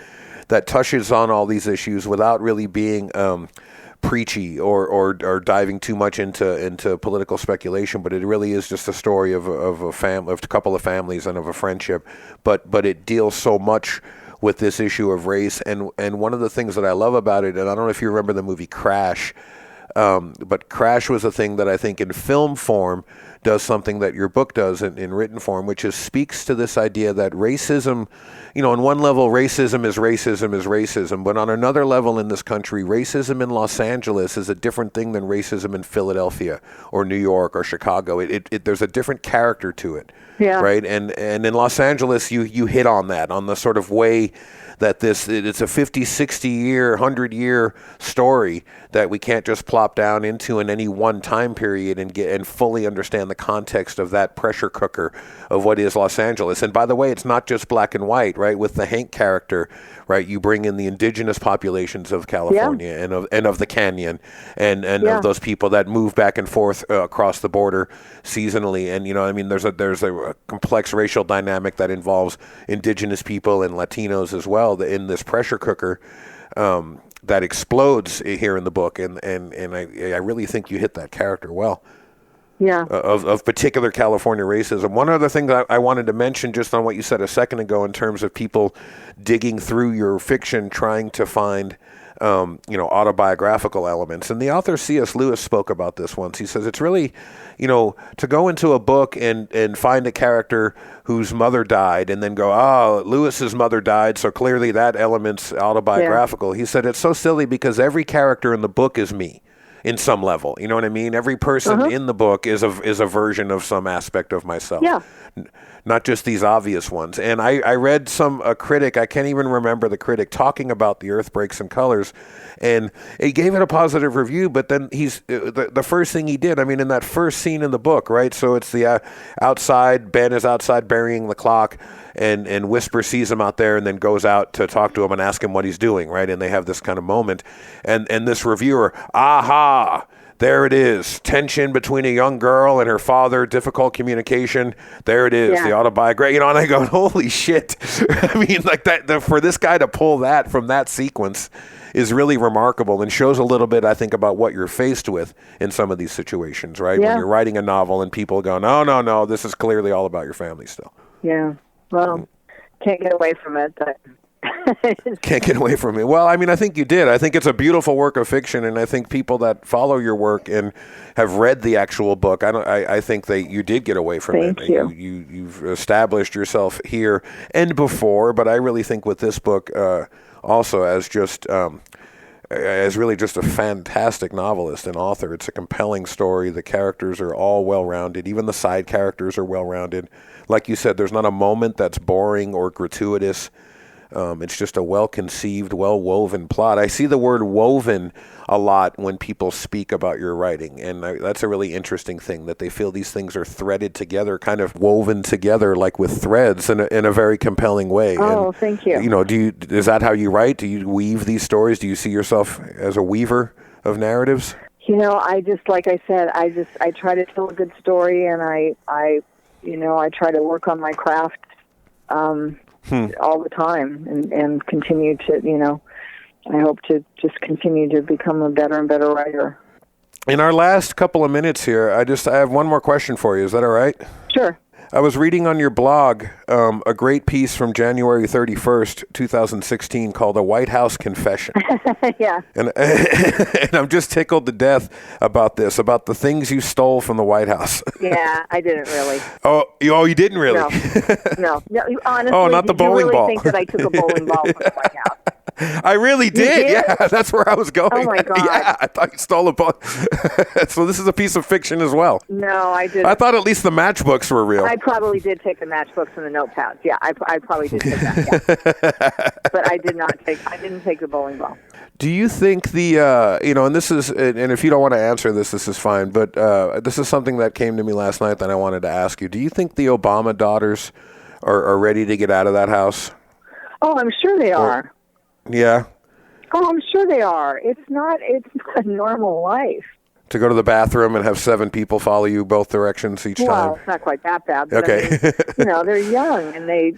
[SPEAKER 3] that touches on all these issues without really being preachy or diving too much into political speculation, but it really is just a story of a couple of families and of a friendship. But it deals so much with this issue of race. And one of the things that I love about it, and I don't know if you remember the movie Crash, but Crash was a thing that I think in film form does something that your book does in written form, which is speaks to this idea that racism, on one level, racism is racism, but on another level in this country, racism in Los Angeles is a different thing than racism in Philadelphia or New York or Chicago. There's a different character to it, right? And in Los Angeles, you hit on that, on the sort of way that it's a 50, 60 year, 100-year story that we can't just plop down into in any one time period and fully understand the context of that pressure cooker of what is Los Angeles. And by the way, it's not just black and white, right? With the Hank character, right? You bring in the indigenous populations of California and of the canyon and of those people that move back and forth across the border seasonally. And, I mean, there's a complex racial dynamic that involves indigenous people and Latinos as well in this pressure cooker that explodes here in the book. And I really think you hit that character well.
[SPEAKER 5] Yeah.
[SPEAKER 3] Of particular California racism. One other thing that I wanted to mention just on what you said a second ago in terms of people digging through your fiction, trying to find, autobiographical elements. And the author C.S. Lewis spoke about this once. He says it's really, to go into a book and find a character whose mother died and then go, Lewis's mother died, so clearly that element's autobiographical. Yeah. He said it's so silly because every character in the book is me. In some level, you know what I mean? Every person in the book is a version of some aspect of myself. Yeah. Not just these obvious ones. And I read a critic, I can't even remember the critic, talking about The Earth Breaks in Colors, and he gave it a positive review, but then the first thing he did, I mean, in that first scene in the book, right? So it's the outside, Ben is outside burying the clock, and Whisper sees him out there and then goes out to talk to him and ask him what he's doing, right? And they have this kind of moment. And this reviewer, aha, there it is. Tension between a young girl and her father, difficult communication. There it is, the autobiography. And I go, holy shit. I mean, like that, for this guy to pull that from that sequence is really remarkable and shows a little bit, I think, about what you're faced with in some of these situations, right? Yeah. When you're writing a novel and people go, no, this is clearly all about your family still.
[SPEAKER 5] Yeah. Well, can't get away from it. But
[SPEAKER 3] can't get away from it. Well, I mean, I think you did. I think it's a beautiful work of fiction, and I think people that follow your work and have read the actual book, I think you did get away from it.
[SPEAKER 5] Thank you.
[SPEAKER 3] You've established yourself here and before, but I really think with this book also as really just a fantastic novelist and author. It's a compelling story. The characters are all well-rounded. Even the side characters are well-rounded. Like you said, there's not a moment that's boring or gratuitous. It's just a well-conceived, well-woven plot. I see the word woven a lot when people speak about your writing, and that's a really interesting thing, that they feel these things are threaded together, kind of woven together like with threads in a very compelling way.
[SPEAKER 5] Oh, and, thank you.
[SPEAKER 3] Is that how you write? Do you weave these stories? Do you see yourself as a weaver of narratives?
[SPEAKER 5] I just, like I said, I try to tell a good story, and I try to work on my craft all the time and continue to, I hope to just continue to become a better and better writer.
[SPEAKER 3] In our last couple of minutes here, I have one more question for you. Is that all right?
[SPEAKER 5] Sure.
[SPEAKER 3] I was reading on your blog a great piece from January 31st, 2016 called A White House Confession.
[SPEAKER 5] Yeah.
[SPEAKER 3] And I'm just tickled to death about this, about the things you stole from the White House.
[SPEAKER 5] Yeah, I didn't really.
[SPEAKER 3] Oh, you didn't really?
[SPEAKER 5] No, honestly.
[SPEAKER 3] Oh, not the bowling ball.
[SPEAKER 5] You really think that I took a bowling ball from the White House?
[SPEAKER 3] I really did. Yeah, that's where I was going.
[SPEAKER 5] Oh, my God.
[SPEAKER 3] Yeah, I thought you stole a ball. So this is a piece of fiction as well.
[SPEAKER 5] No, I didn't.
[SPEAKER 3] I thought at least the matchbooks were real.
[SPEAKER 5] I probably did take the matchbooks and the notepads. Yeah, I probably did take that. Yeah. But I didn't take the bowling ball.
[SPEAKER 3] Do you think and this is, and if you don't want to answer this is fine, but this is something that came to me last night that I wanted to ask you. Do you think the Obama daughters are ready to get out of that house?
[SPEAKER 5] Oh, I'm sure they are.
[SPEAKER 3] Yeah.
[SPEAKER 5] Oh, I'm sure they are. It's not a normal life.
[SPEAKER 3] To go to the bathroom and have 7 people follow you both directions each time?
[SPEAKER 5] Well, it's not quite that bad. But
[SPEAKER 3] Okay.
[SPEAKER 5] I mean, they're young, and they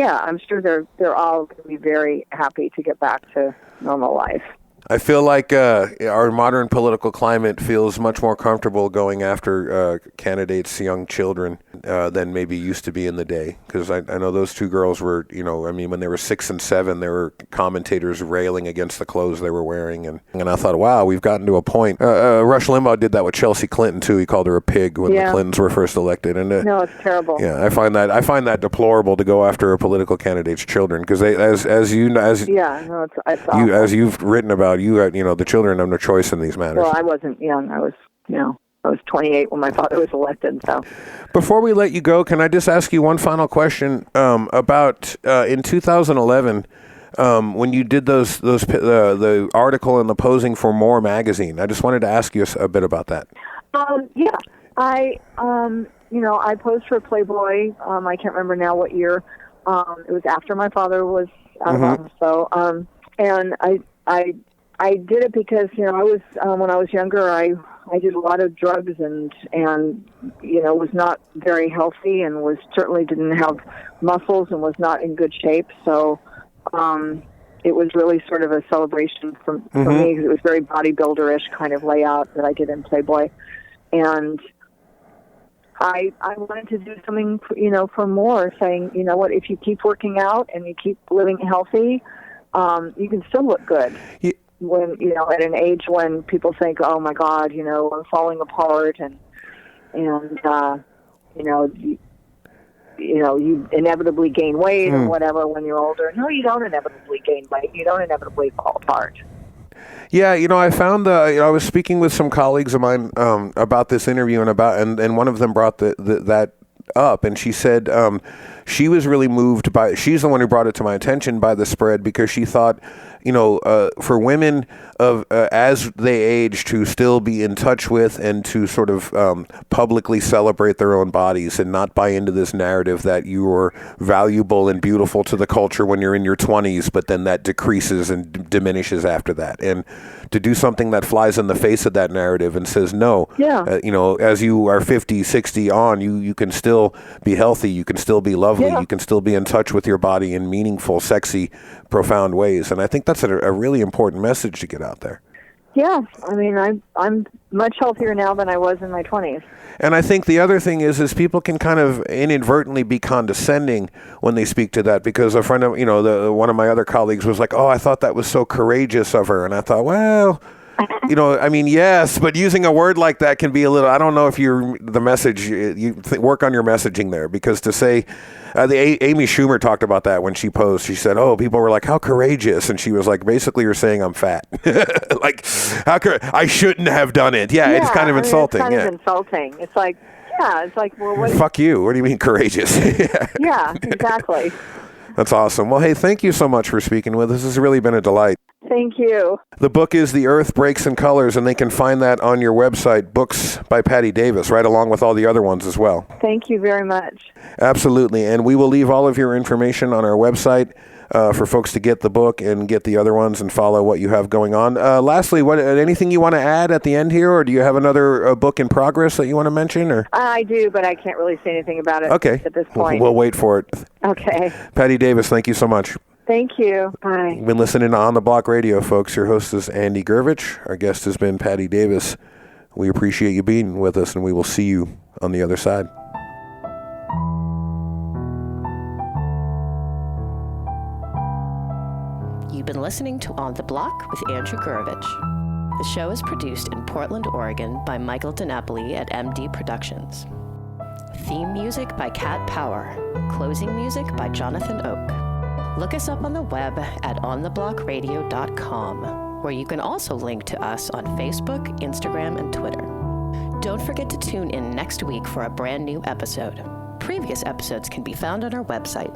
[SPEAKER 5] I'm sure they're all going to be very happy to get back to normal life.
[SPEAKER 3] I feel like our modern political climate feels much more comfortable going after candidates' young children than maybe used to be in the day. Because I know those 2 girls were, when they were 6 and 7, there were commentators railing against the clothes they were wearing. And I thought, wow, we've gotten to a point. Rush Limbaugh did that with Chelsea Clinton, too. He called her a pig when the Clintons were first elected. And
[SPEAKER 5] no, it's terrible.
[SPEAKER 3] Yeah, I find that deplorable to go after a political candidate's children. Because as you've written about, the children have no choice in these matters.
[SPEAKER 5] Well, I wasn't young. I was 28 when my father was elected. So,
[SPEAKER 3] before we let you go, can I just ask you one final question about in 2011? when you did the article in the Posing for More magazine. I just wanted to ask you a bit about that.
[SPEAKER 5] Yeah, I posed for Playboy. I can't remember now what year. It was after my father was out of office. So, and I did it because I was when I was younger, I did a lot of drugs and was not very healthy and certainly didn't have muscles and was not in good shape. So it was really sort of a celebration for me, because it was very bodybuilder-ish kind of layout that I did in Playboy. And I wanted to do something, for more, saying, what, if you keep working out and you keep living healthy, you can still look good. Yeah. When, at an age when people think, oh my God, I'm falling apart and you inevitably gain weight or whatever when you're older. No, you don't inevitably gain weight. You don't inevitably fall apart.
[SPEAKER 3] Yeah, I found I was speaking with some colleagues of mine about this interview and one of them brought that up, and she said she was really moved she's the one who brought it to my attention by the spread, because she thought, for women as they age, to still be in touch with and to sort of publicly celebrate their own bodies and not buy into this narrative that you are valuable and beautiful to the culture when you're in your 20s, but then that decreases and diminishes after that. And to do something that flies in the face of that narrative and says, no, as you are 50, 60 on, you can still be healthy, you can still be lovely, you can still be in touch with your body in meaningful, sexy, profound ways. And I think that's a really important message to get out there.
[SPEAKER 5] Yeah, I mean, I'm much healthier now than I was in my 20s.
[SPEAKER 3] And I think the other thing is people can kind of inadvertently be condescending when they speak to that, because a friend of, one of my other colleagues was like, oh, I thought that was so courageous of her. And I thought, well, I mean, yes, but using a word like that can be a little, I don't know if you work on your messaging there, because to say, Amy Schumer talked about that when she posed. She said, oh, people were like, how courageous. And she was like, basically you're saying I'm fat. Like, I shouldn't have done it. Yeah, it's kind of insulting.
[SPEAKER 5] It's kind of insulting. It's like, well, what?
[SPEAKER 3] Fuck you. What do you mean courageous?
[SPEAKER 5] Yeah, exactly.
[SPEAKER 3] That's awesome. Well, hey, thank you so much for speaking with us. This has really been a delight.
[SPEAKER 5] Thank you.
[SPEAKER 3] The book is The Earth Breaks in Colors, and they can find that on your website, Books by Patti Davis, right along with all the other ones as well.
[SPEAKER 5] Thank you very much.
[SPEAKER 3] Absolutely. And we will leave all of your information on our website for folks to get the book and get the other ones and follow what you have going on. Lastly, anything you want to add at the end here, or do you have another book in progress that you want to mention? Or
[SPEAKER 5] I do, but I can't really say anything about it at this point.
[SPEAKER 3] We'll wait for it.
[SPEAKER 5] Okay.
[SPEAKER 3] Patti Davis, thank you so much.
[SPEAKER 5] Thank you. Bye.
[SPEAKER 3] You've been listening to On the Block Radio, folks. Your host is Andy Gurvich. Our guest has been Patti Davis. We appreciate you being with us, and we will see you on the other side.
[SPEAKER 4] You've been listening to On the Block with Andrew Gurvich. The show is produced in Portland, Oregon by Michael DiNapoli at MD Productions. Theme music by Cat Power. Closing music by Jonathan Oak. Look us up on the web at ontheblockradio.com, where you can also link to us on Facebook, Instagram, and Twitter. Don't forget to tune in next week for a brand new episode. Previous episodes can be found on our website.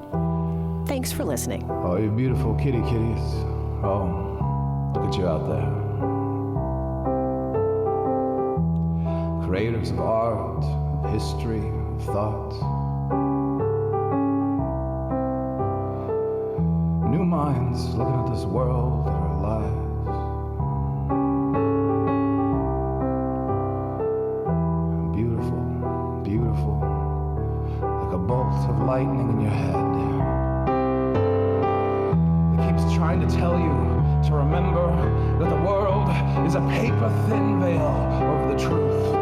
[SPEAKER 4] Thanks for listening.
[SPEAKER 8] Oh, you beautiful kitties. Oh, look at you out there. Creators of art, of history, of thought. New minds looking at this world and our lives. Beautiful, beautiful, like a bolt of lightning in your head. It keeps trying to tell you to remember that the world is a paper-thin veil over the truth.